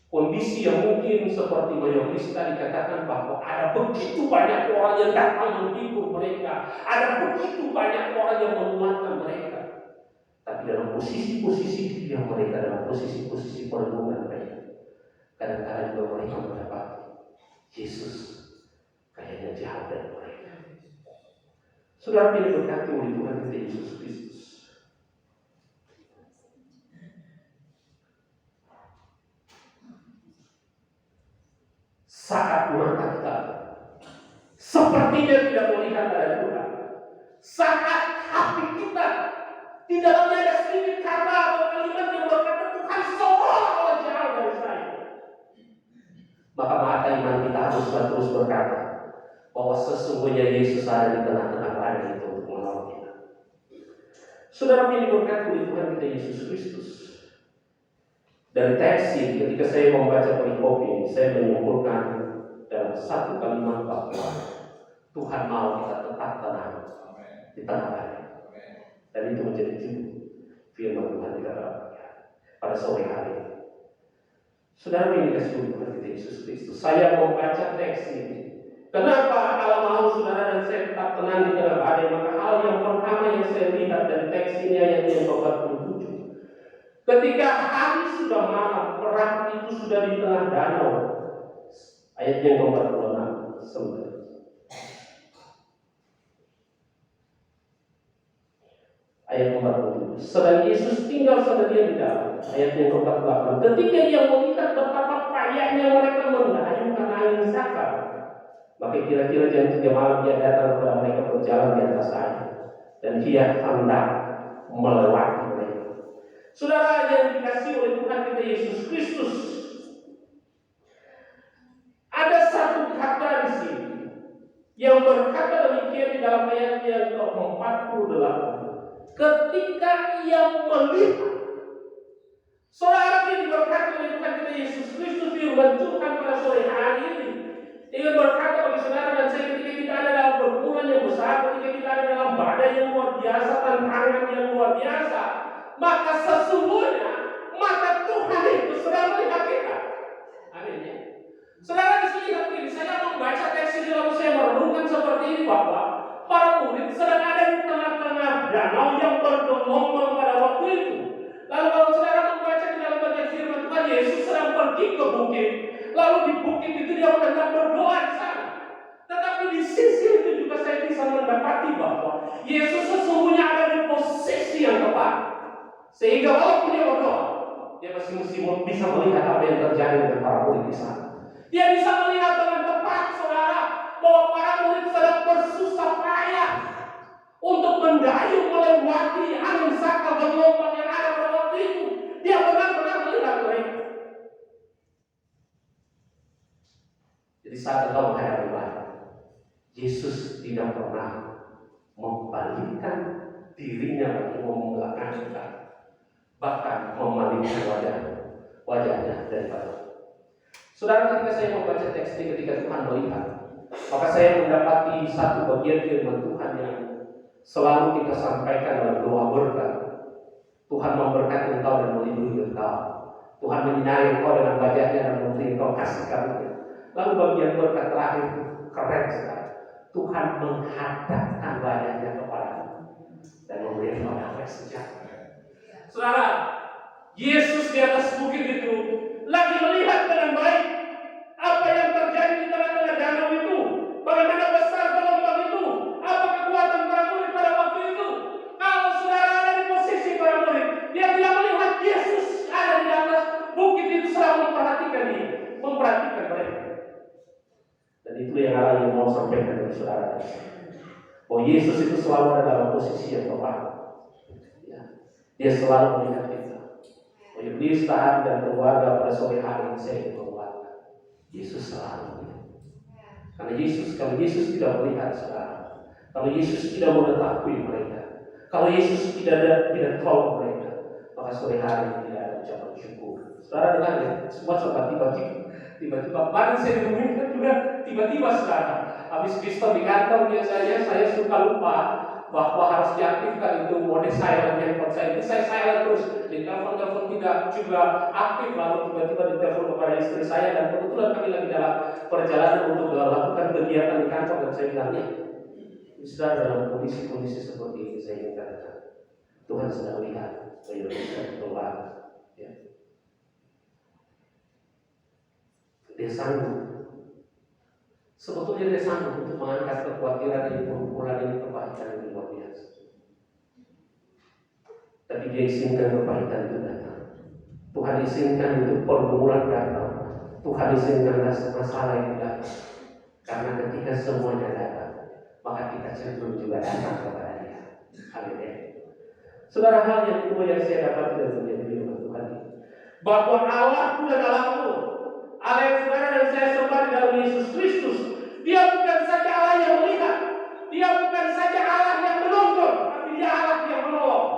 Kondisi yang mungkin seperti mayoritas tadi dikatakan bahwa ada begitu banyak orang yang datang menghibur mereka, ada begitu banyak orang yang menguatkan mereka. Tapi dalam posisi-posisi dia mereka, dalam posisi-posisi perlindungan mereka, kadang-kadang juga mereka mendapati Yesus kayaknya jauh dari mereka. Saudara pilih berkati oleh Tuhan kita Yesus Kristus. Saat mata kita sepertinya tidak melihat ada Tuhan, saat hati kita di dalamnya ada sedikit kata atau kalimat yang berkata Tuhan seolah-olah jauh dari saya, maka mata iman kita harus terus berkata bahwa sesungguhnya Yesus ada di tengah-tengah badai itu untuk menolong kita. Saudara pilih berkat oleh Tuhan kita Yesus Kristus. Dari teks ini, ketika saya membaca perikop ini, saya menyimpulkan dalam satu kalimat bahwa Tuhan mau kita tetap tenang di tengah badai. Dan itu menjadi judul firman Tuhan kita pada sore hari ini. Saudara ini kasih Tuhan kita Yesus Kristus. Saya membaca teks ini. Kenapa kalau mau saudara dan saya tetap tenang di tengah badai? Maka hal yang pertama yang saya lihat dari teks ini ayat yang 47. Ketika hari sudah malam, perahu itu sudah di tengah danau. Ayat yang 46. Sebentar. Ayat 47. Sedang Yesus tinggal sendirian di dalam. Ayat yang 48. Ketika ia melihat betapa payahnya mereka mendayung karena angin sakar, maka kira-kira jam 3 malam dia datang kepada mereka berjalan di atas air, dan dia hendak melewati mereka. Saudara yang dikasihi oleh Tuhan kita Yesus Kristus, ada satu kata di sini yang berkata demikian di dalam ayat yang ke-48. Ketika ia melihat, saudara yang diberkati oleh Tuhan kita Yesus Kristus, firman Tuhan pada sore hari ini ingin berkata bagi saudara dan saya, ketika kita ada dalam pergumulan yang besar, ketika kita ada dalam badai yang luar biasa, tantangan yang luar biasa, maka sesungguhnya mata Tuhan itu sedang melihat kita. Amin ya. Saudara di sini begini, saya membaca teks ini lalu saya merenungkan seperti ini, bahwa para murid sedang ada di tengah-tengah danau yang bergelombang pada waktu itu. Lalu kalau saudara membaca di dalam bagian firman Tuhan, Yesus sedang pergi ke bukit. Lalu di bukit itu dia sedang berdoa di sana. Tetapi di sisi itu juga saya bisa mendapati bahwa Yesus sesungguhnya ada di posisi yang tepat. Sehingga walaupun dia berdoa, dia masih bisa melihat apa yang terjadi dengan para murid di sana. Dia bisa melihat dengan tepat, saudara, bahwa para murid sedang bersusah payah untuk mendayung melewati angin sakal gelombang yang ada pada waktu itu. Dia benar-benar melihat mereka. Jadi saat engkau menghadapi badai, Yesus tidak pernah membalikkan dirinya lagi membelakangkan, bahkan memalingkan wajahnya daripada. Saudara, ketika saya membaca teks ini, ketika Tuhan melihat, maka saya mendapati satu bagian firman Tuhan yang selalu kita sampaikan dalam doa berkat. Tuhan memberkati engkau dan melindungi engkau. Tuhan menyinari engkau dengan wajahnya dan memberi engkau kasih karunia. Lalu bagian berkat terakhir keren sekali. Tuhan menghadapkan wajahnya kepadamu dan memberi engkau damai sejahtera. Saudara, Yesus di atas bukit itu lagi melihat dengan baik apa yang terjadi di tengah-tengah danau itu, bagaimana besar gelombang itu, apa kekuatan para murid pada waktu itu. Kalau saudara ada di posisi para murid, dia tidak melihat Yesus ada di atas bukit itu sedang memperhatikan mereka. Dan itu yang Allah yang mau sampaikan kepada saudara. Oh, Yesus itu selalu ada dalam posisi yang tepat. Ya. Dia selalu melihat kita. Oh, Iblis, tahan dan keluarga pada sore hari ini saya ingin menguatkan. Yesus selalu melihat. Karena kalau Yesus tidak melihat saudara, kalau Yesus tidak mengetahui mereka, kalau Yesus tidak tolong mereka, maka sore hari ini tidak ada ucapan syukur. Saudara dengar ya, semua serba tiba-tiba badan saya diminta juga tiba-tiba saudara. Habis pistol di kantor biasanya saya suka lupa bahwa harus diaktifkan itu mode silent handphone saya. Itu saya silent terus. Di telepon tidak juga aktif, lalu tiba-tiba ditelepon kepada istri saya, dan kebetulan kami lagi dalam perjalanan untuk melakukan kegiatan di kantor, dan saya bilang, sudah dalam kondisi seperti ini saya ingin katakan, Tuhan sedang lihat Indonesia keluar. Ya. Dia sanggup. Sebetulnya dia sanggup untuk mengangkat kekhawatiran ini, pergumulan ini, kebaikan yang luar biasa. Tapi dia izinkan kebaikan itu datang. Tuhan izinkan itu pergumulan datang. Tuhan izinkan masalah itu datang. Karena ketika semuanya datang, maka kita cenderung juga datang kepada Dia. Haleluya. Saudara, hal yang kedua yang saya dapat dari firman Tuhan ini, bahwa Allah bukan Allahmu. Allah yang saudara dan saya sembah di dalam Yesus Kristus, Dia bukan saja Allah yang melihat, Dia bukan saja Allah yang menonton, tapi Dia Allah yang menolong.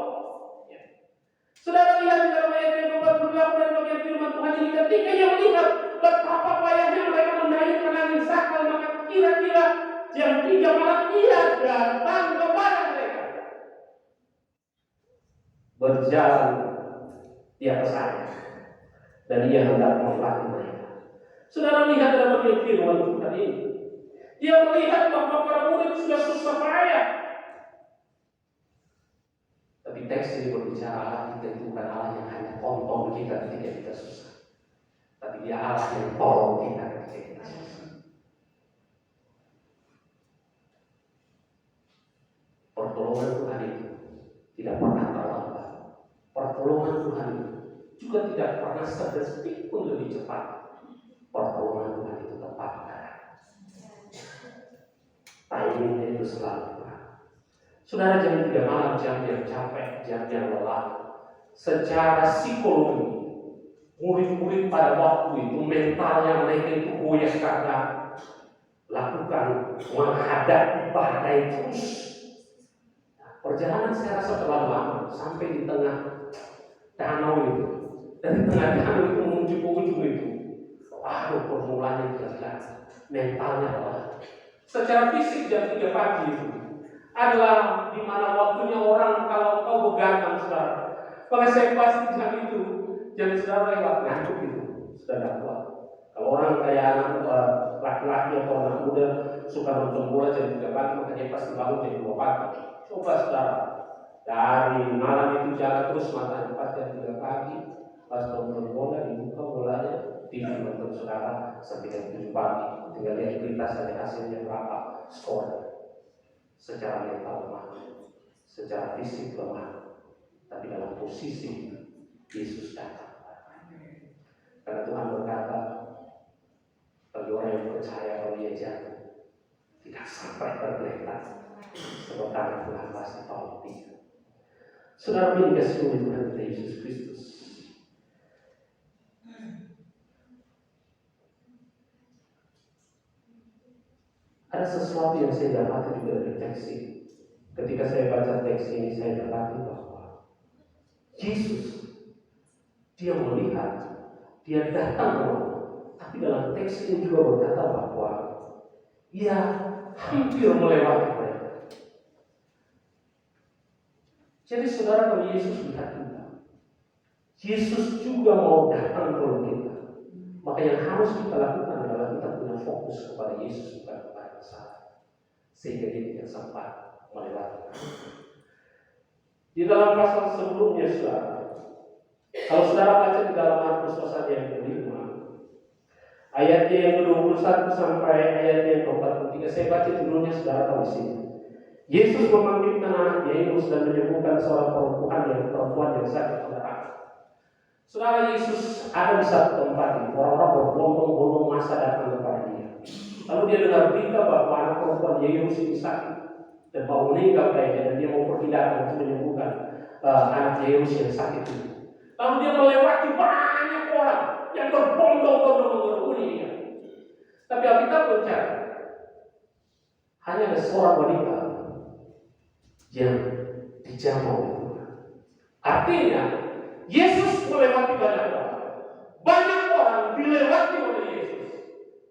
Saudara lihat di dalam ayat yang 48 dan bagian firman Tuhan ini, ketika Ia melihat betapa payahnya mereka mendayung angin sakal, maka kira-kira jam 3 malam Ia datang kepada mereka. berjalan di atas air, dan ia hendak memerangi mereka. Saudara lihat dalam firman Tuhan ini, dia melihat bahwa para murid sudah susah payah. Tapi teks ini berbicara Allah kita itu bukan Allah yang hanya tolong kita ketika kita susah, tapi dia Allah yang tolong kita ketika kita susah. Pertolongan Tuhan itu tidak pernah terlambat. Pertolongan Tuhan juga tidak pernah sedetik pun lebih cepat. Pertolongan Tuhan itu tepat. Timingnya itu selalu. Saudara, jam 3 malam, jam yang capek, jam yang lelah. Secara psikologi, murid-murid pada waktu itu mentalnya mereka itu goyah karena lakukan menghadapi badai terus. Perjalanan saya rasa terlalu lama sampai di tengah danau itu. Dari tengah danau itu menuju ke ujung itu. Waduh, permulaan jelas, mentalnya lelah. Secara fisik jam 3 pagi itu adalah di mana waktunya orang kalau kau begadang, saudara. Maka saya pasti jam itu, jam saudara lewat ngantuk itu, sudah tidak kuat. Kalau orang kayak anak laki-laki atau anak muda suka nonton bola jam 3 pagi, maka dia pasti bangun jam 2 pagi. Coba saudara, dari malam itu jalan terus matanya pas jam 3 pagi, pas nonton bola dibuka bolanya, TV nonton saudara sampai jam 7 pagi. Tinggal lihat berita saja hasilnya berapa, skor. Secara mental lemah, secara fisik lemah, tapi dalam posisi Yesus datang. Karena Tuhan berkata, bagi orang yang percaya kalau ia jatuh, tidak sampai tergeletak, sebab tangan Tuhan pasti tolong dia. Saudara ini kasih oleh Tuhan kita Yesus Kristus. Ada sesuatu yang saya dapati juga dari teks ini. Ketika saya baca teks ini, saya dapati bahwa Yesus, dia melihat, dia datang, tapi dalam teks ini juga berkata bahwa ia hampir melewati mereka. Jadi saudara, kalau Yesus melihat kita, Yesus juga mau datang kepada kita. Maka yang harus kita lakukan adalah kita punya fokus kepada Yesus, bukan kepada saya, sehingga dia tidak sempat melewati. Di dalam pasal sebelumnya, saudara, kalau saudara baca di dalam Markus pasal yang ke-5, ayatnya yang ke-21 sampai ayatnya yang ke-43, saya baca dulunya, saudara tahu di sini. Yesus memanggilkan anak Yairus dan menyembuhkan seorang perempuan yang sakit darah. Saudara, Yesus ada di satu tempat, orang-orang berbondong-bondong masa datang kepada dia. Lalu dia dengar berita bahwa anak perempuan Yairus ini sakit dan mau meninggal kayaknya, dan dia mau pergi datang untuk menyembuhkan anak Yairus yang sakit itu. Lalu dia melewati banyak orang yang berbondong-bondong mengerumuni dia. Tapi Alkitab berbicara, hanya ada seorang wanita yang dijamah oleh Tuhan. Artinya Yesus melewati banyak orang. Banyak orang dilewati oleh Yesus,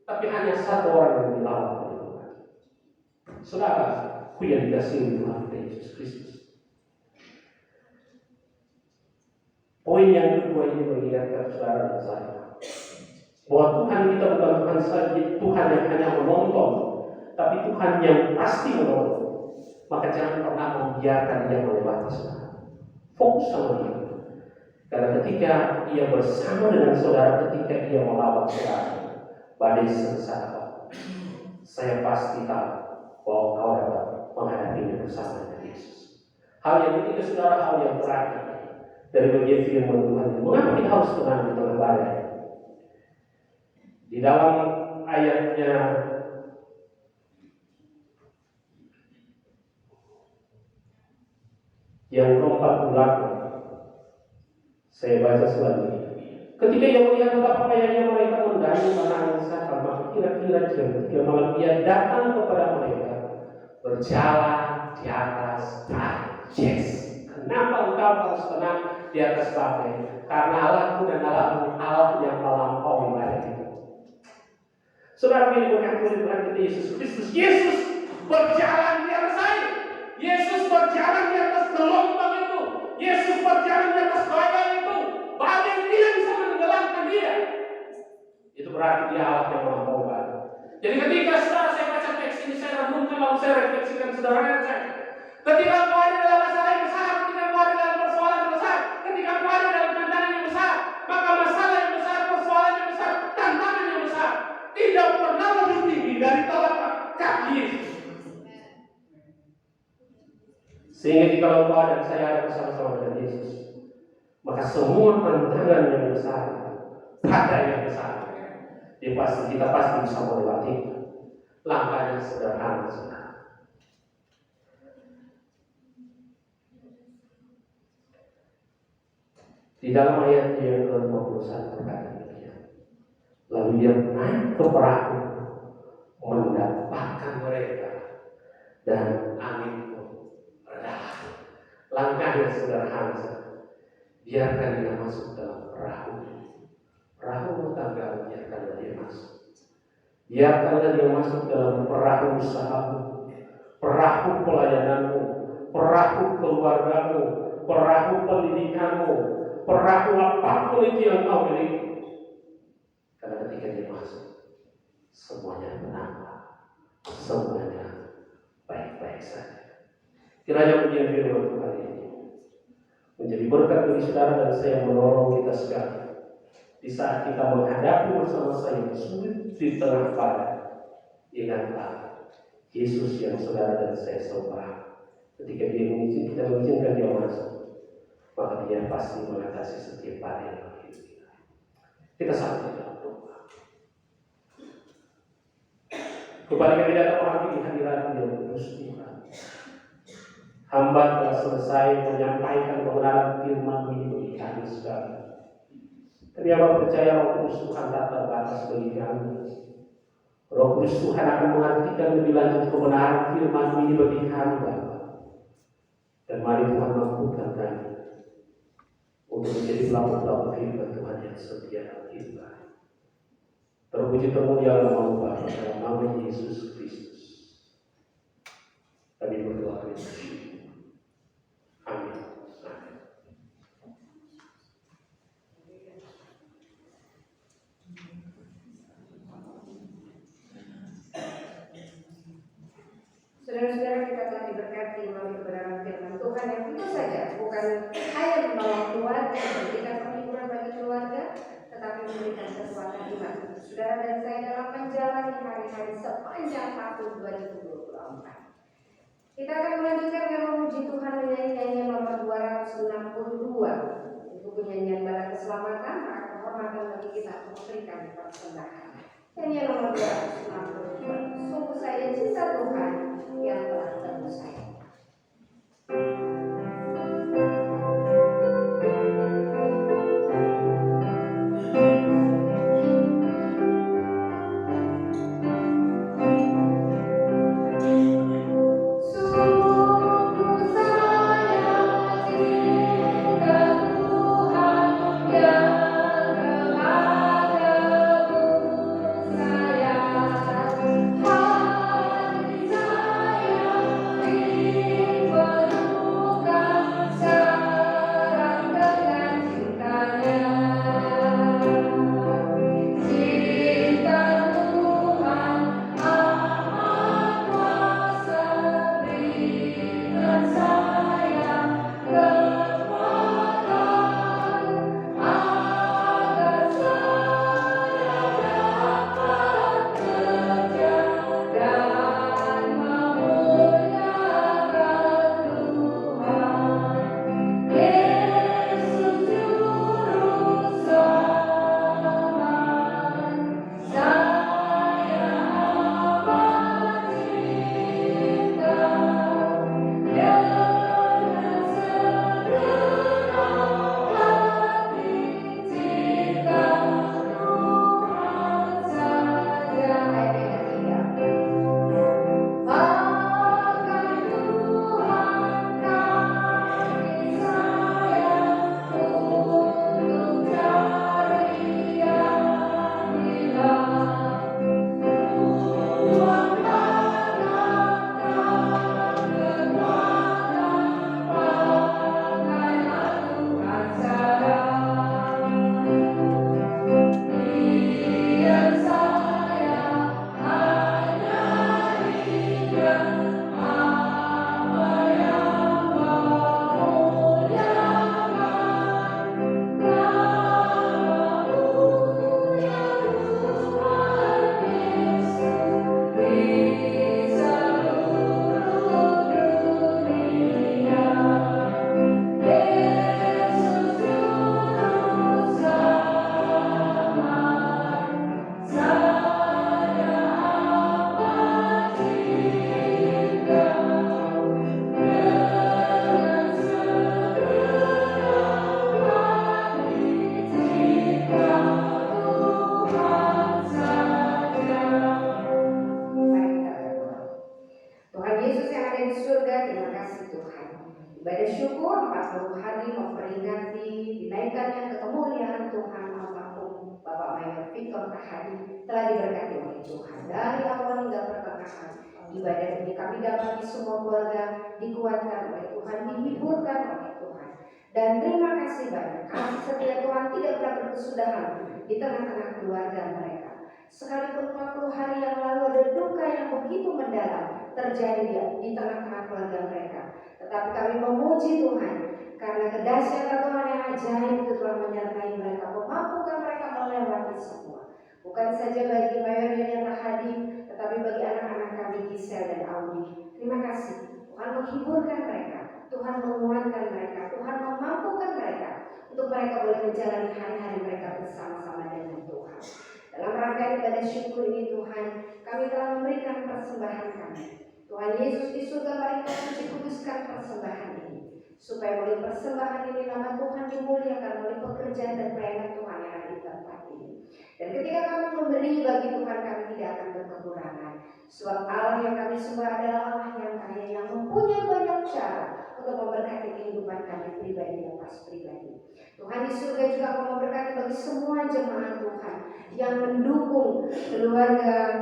tapi hanya satu orang yang dilawat oleh Tuhan. Saudara, ku yang dikasihi Tuhan Yesus Kristus. Poin yang kedua ini mengingatkan saudara dan saya bahwa Tuhan kita bukan Tuhan saja, Tuhan yang hanya menonton, tapi Tuhan yang pasti menolong. Maka jangan pernah membiarkan dia melewati saudara. Fokus sama dia. Karena ketika ia bersama dengan saudara, ketika ia melawat saudara, badai sengsara, saya pasti tahu bahwa kau dapat menghadapinya bersama dengan Yesus. Hal yang ketiga, saudara, hal yang terakhir dari bagian firman Tuhan. Mengapa kita harus tenang di tengah badai? Di dalam ayatnya yang ke-48, saya baca selanjutnya. Ketika ia melihat betapa kayanya mereka mendayung menangis, maka kira-kira jam 3 malam ia datang kepada mereka, berjalan di atas air. Yes. Kenapa engkau harus tenang di atas badai? Karena Allahku dan Allahmu, Allah yang melampaui badai itu. Saudara, ini berkat oleh Tuhan kita Yesus Kristus. Yesus berjalan di atas air. Yesus berjalan di atas gelombang itu. Yesus berjalan berarti Dia Allah yang melampaukan. Jadi ketika saudara saya baca teks ini, saya renungkan lalu saya refleksikan saudara saya. Ketika engkau ada dalam masalah yang besar, ketika engkau ada dalam persoalan yang besar, ketika engkau ada dalam tantangan yang besar, maka masalah yang besar, persoalan yang besar, tantangan yang besar tidak pernah lebih tinggi dari telapak kaki Yesus. Sehingga jika engkau ada, saya ada bersama-sama dengan Yesus, maka semua tantangan yang besar, pada yang besar, kita pasti bisa melewati. Langkahnya sederhana, saudara. Di dalam ayat yang ke-51 berkata demikian. Lalu Dia naik ke perahu, mendapatkan mereka, dan angin pun reda. Langkahnya sederhana, biarkan Dia masuk dalam perahu tangga, biarkanlah Dia masuk. Biarkanlah Dia masuk dalam perahu usahamu, perahu pelayananmu, perahu keluargamu, perahu pendidikanmu, perahu apapun itu yang kau miliki. Karena ketika Dia masuk, semuanya menambah, semuanya baik-baik saja. Kiranya pujian firman Tuhan ini menjadi berkat bagi saudara dan saya, menolong kita sekali di saat kita menghadapi masa-masa yang sulit di tengah badai. Ingatlah Yesus yang saudara dan saya sembah. Ketika kita mengizinkan Dia masuk, maka Dia pasti mengatasi setiap badai dalam hidup kita. Kita sambut dalam doa. Kepada kami datang orang di hadirat Yang kudus Tuhan. Hamba telah selesai menyampaikan kebenaran firman ini bagi kami sekalian. Tapi Abang percaya Roh Kudus Tuhan tak terbatas bagi kami. Roh Kudus Tuhan akan mengartikan lebih lanjut kebenaran firman ini bagi kami, Bapak. Dan mari Tuhan mampukan kami untuk menjadi pelaku-pelaku firman Tuhan yang setia dan hidup. Terpuji termulialah nama Bapa dalam nama Yesus Kristus. Kami berdoa Kristus. Amin. Saudara-saudara, kita telah diberkati melalui kebenaran firman Tuhan yang tentu saja bukan hanya menolong keluarga, memberikan penghiburan bagi keluarga, tetapi memberikan kekuatan iman saudara dan saya dalam menjalani hari-hari sepanjang tahun 2024. Kita akan melanjutkan dengan memuji Tuhan menyanyi nyanyian nomor 262. Itu penyanyian bala keselamatan, maka kehormatan bagi kita untuk memberikan persembahan. Nyanyian nomor 262. Sungguh saya cinta Tuhan yang telah tebus saya. Saya Ibadah syukur 40 hari memperingati dinaikannya ke kemuliaan Tuhan almarhum Bapak Mayor Victor Tahadi telah diberkati oleh Tuhan. Dari awal hingga pertengahan ibadah ini kami dapat di semua keluarga dikuatkan oleh Tuhan, dihiburkan oleh Tuhan. Dan terima kasih banyak kasih setia Tuhan tidak pernah berkesudahan di tengah-tengah keluarga mereka. Sekalipun 40 hari yang lalu ada duka yang begitu mendalam terjadi di tengah-tengah keluarga mereka, tetapi kami memuji Tuhan karena kedahsyatan Tuhan yang ajaib itu telah menyertai mereka, memampukan mereka melewati semua. Bukan saja bagi Mayor Yaya Tahadi, tetapi bagi anak-anak kami Gisel dan Audi. Terima kasih Tuhan menghiburkan mereka, Tuhan menguatkan mereka, Tuhan memampukan mereka untuk mereka boleh menjalani hari-hari mereka bersama-sama dengan Tuhan. Dalam rangka ibadah syukur ini Tuhan, kami telah memberikan persembahan kami. Tuhan Yesus di surga, mari kami kuduskan persembahan ini, supaya melalui persembahan ini nama Tuhan dimuliakan oleh pekerjaan dan pelayanan Tuhan yang ada di tempat ini. Dan ketika kami memberi bagi Tuhan, kami tidak akan berkekurangan. Sebab Allah yang kami sembah adalah Allah yang kaya, yang mempunyai banyak cara untuk memberkati kehidupan kami pribadi lepas pribadi. Tuhan di surga juga mau memberkati bagi semua jemaat Tuhan yang mendukung keluarga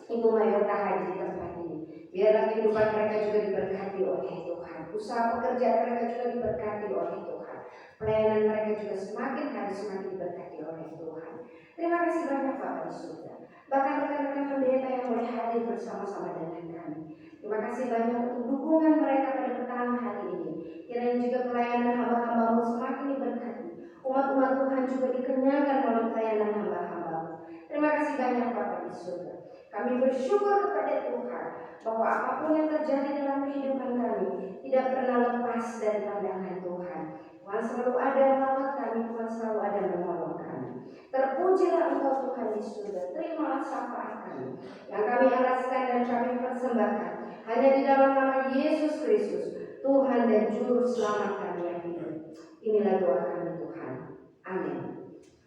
Ibu Mayor Tahadi di tempat ini. Biarlah kehidupan mereka juga diberkati oleh Tuhan. Usaha pekerjaan mereka juga diberkati oleh Tuhan. Pelayanan mereka juga semakin hari semakin diberkati oleh Tuhan. Terima kasih banyak Bapak di surga. Bahkan rekan-rekan pendeta yang boleh hadir bersama-sama dengan kami. Terima kasih banyak untuk dukungan mereka pada petang hari ini. Kiranya juga pelayanan hamba-hambamu semakin diberkati. Umat-umat Tuhan juga dikenyangkan oleh pelayanan hamba-hambamu. Terima kasih banyak Bapak di surga. Kami bersyukur kepada Tuhan bahwa apapun yang terjadi dalam kehidupan kami tidak pernah lepas dari pandangan Tuhan. Tuhan selalu ada merawat kami, Tuhan selalu ada menolong kami. Terpujilah Engkau Tuhan di surga. Terimalah sapaan kami yang kami alaskan dan kami persembahkan hanya di dalam nama Yesus Kristus, Tuhan dan Juru Selamat kami yang hidup. Inilah doa kami Tuhan. Amin.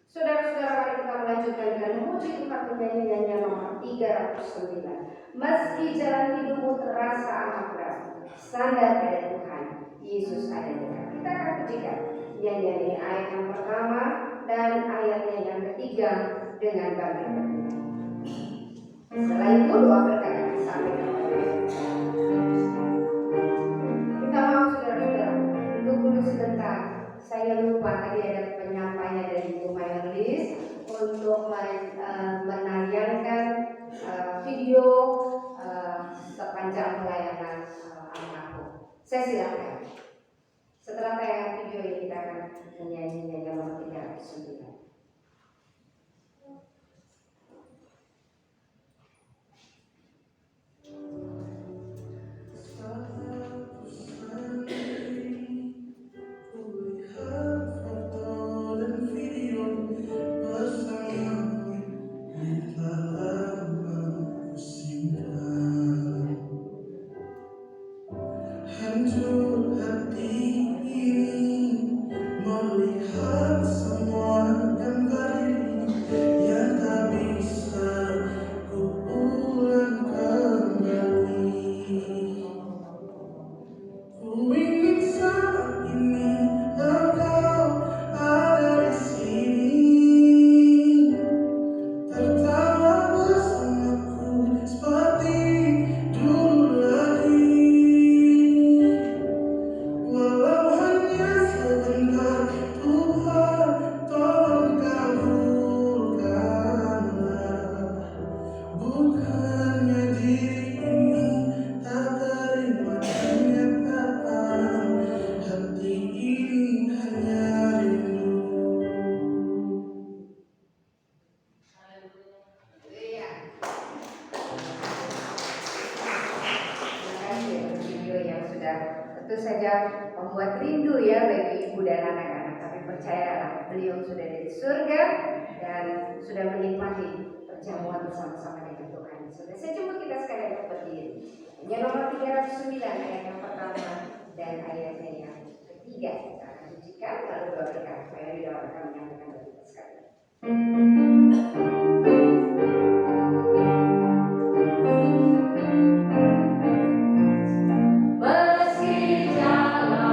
Saudara-saudara, mari kita melanjutkan dengan memuji Tuhan penyanyi-nyanyian nomor 309. Meski jalan hidupmu terasa amat berat, sandar pada Tuhan, Yesus ada dekat. Kita akan pujikan nyanyian ini, ayat yang pertama dan ayatnya yang ketiga dengan bangkit. Setelah itu doa berkat akan disampaikan. Kita mau saudara-saudara duduk sebentar. Saya lupa tadi ada penyampaian dari Ibu Mayor Liz untuk menayangkan video sepanjang pelayanan almarhum. Saya silakan. Setelah tayangan video ini kita akan menyanyi nomor 309. Hancur hati ini melihat semua gambar ini yang tak bisa kuulang kembali. Ku ingin saat ini engkau ada di sini, tertawa bersamaku seperti dulu lagi. Walau hanya sebentar, Tuhan tolong kabulkanlah. Bukannya diri ini tak terima kenyataan, hati ini hanya rindu. Video yang sudah tentu saja membuat rindu ya bagi ibu dan anak-anak. Tapi percayalah, beliau sudah dari surga dan sudah menikmati perjamuan bersama-sama dengan Tuhan. Sudah saya jemput kita sekalian untuk berdiri. Yang nomor 309 ayat yang pertama dan ayatnya yang ketiga kita akan ujikan lalu doa berkat. Saya didoakan menyampaikan bagi kita sekalian. Meski jalan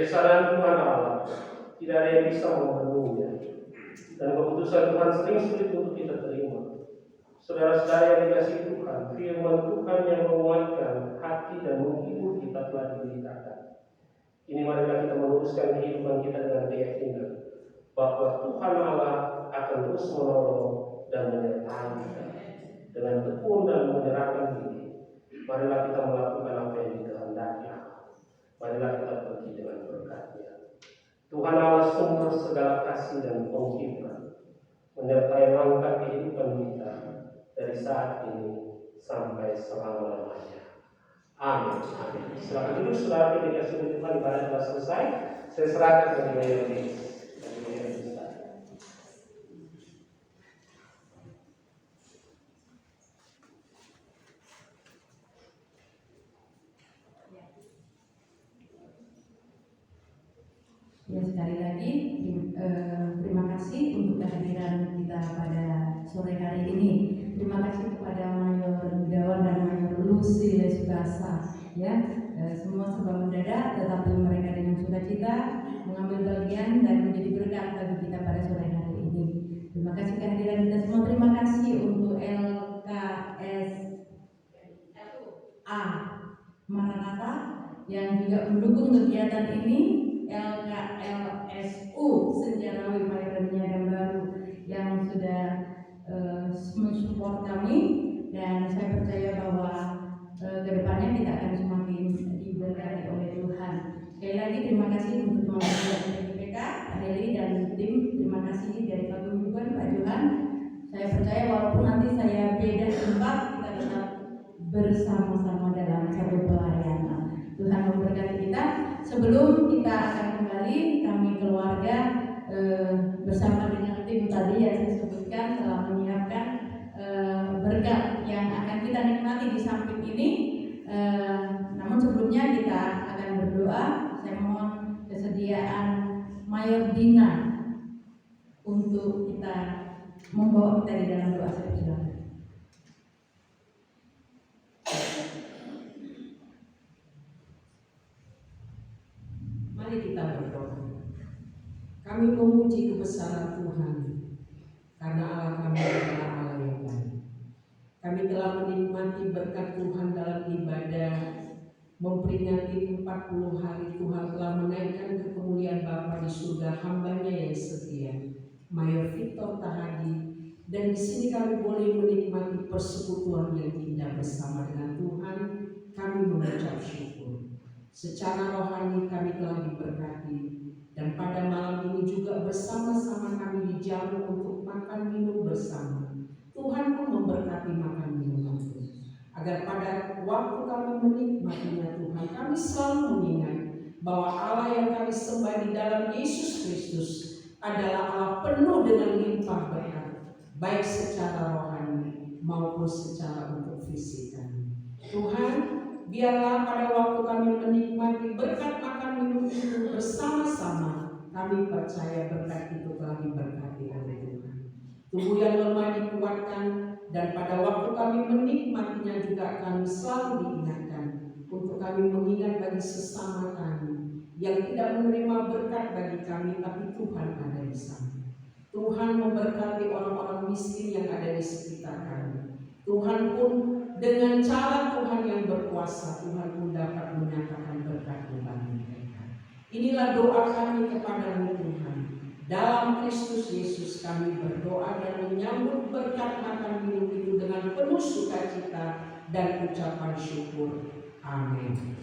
Kebesaran Tuhan Allah tidak ada yang bisa membendungnya, dan keputusan Tuhan sering sulit untuk kita terima. Saudara-saudara yang dikasihi Tuhan, firman Tuhan yang menguatkan hati dan menghibur kita telah diberitakan. Ini marilah kita meneruskan kehidupan kita dengan keyakinan bahwa Tuhan Allah akan terus menolong dan menyertai kita. Dengan tekun dan menyerahkan diri, marilah kita melakukan apa yang dikehendaki Allah. Marilah kita pergi dengan berkat-Nya. Tuhan Allah sumber segala kasih dan penghiburan, menyertai langkah kehidupan kita dari saat ini sampai selama-lamanya. Amin. Amin. Silakan duduk, saudara yang dikasihi Tuhan, ibadah telah selesai. Saya serahkan kepada Majelis. Ya, sekali lagi terima kasih untuk kehadiran kita pada sore hari ini. Terima kasih kepada Mayor Gudawan dan Mayor Lucy Lesukasa. Ya, semua serba mendadak, tetapi mereka dengan sukacita mengambil bagian dan menjadi berkat bagi kita pada sore hari ini. Terima kasih kehadiran kita semua. Terima kasih untuk LKSA Maranatha yang juga mendukung kegiatan ini. LKLSU Senjarawi Mayornya dan Baru yang sudah mensupport kami, dan saya percaya bahwa kedepannya kita akan semakin diberkati oleh Tuhan. Sekali lagi terima kasih untuk teman-teman dari PPK, Pak Heli dan tim. Terima kasih dari Pak Gubernur, Pak Johan. Saya percaya walaupun nanti saya beda tempat, kita tetap bersama-sama dalam satu pelayanan. Tuhan memberkati kita. Sebelum kita akan kembali, kami keluarga bersama dengan tim tadi yang saya sebutkan telah menyiapkan berkat yang akan kita nikmati di samping ini. Namun sebelumnya kita akan berdoa. Saya mohon kesediaan Mayor Dina untuk kita membawa kita di dalam doa. Saya silakan. Mari kita berdoa. Kami memuji kebesaran Tuhan, karena Allah kami adalah Allah yang baik. Kami telah menikmati berkat Tuhan dalam ibadah memperingati 40 hari Tuhan telah menaikkan kemuliaan Bapa di surga hambanya yang setia, Mayor Victor Tahadi. Dan di sini kami boleh menikmati persekutuan yang indah bersama dengan Tuhan. Kami mengucap syukur. Secara rohani kami telah diberkati, dan pada malam ini juga bersama-sama kami dijamu untuk makan minum bersama. Tuhan pun memberkati makan minum itu, agar pada waktu kami menikmatinya Tuhan, kami selalu mengingat bahwa Allah yang kami sembah di dalam Yesus Kristus adalah Allah penuh dengan limpah berkat, baik secara rohani maupun secara untuk fisik kami. Tuhan, biarlah pada waktu kami menikmati berkat makan minum itu bersama-sama, kami percaya berkat itu telah diberkati oleh Tuhan. Tubuh yang lemah dikuatkan, dan pada waktu kami menikmatinya juga kami selalu diingatkan untuk kami mengingat bagi sesama kami yang tidak menerima berkat bagi kami, tapi Tuhan ada di sana. Tuhan memberkati orang-orang miskin yang ada di sekitar kami. Tuhan pun dengan cara Tuhan yang berkuasa, Tuhan pun dapat menyatakan berkat bagi mereka. Inilah doa kami kepada-Mu Tuhan. Dalam Kristus Yesus kami berdoa dan menyambut berkat makan minum itu dengan penuh sukacita dan ucapan syukur. Amin.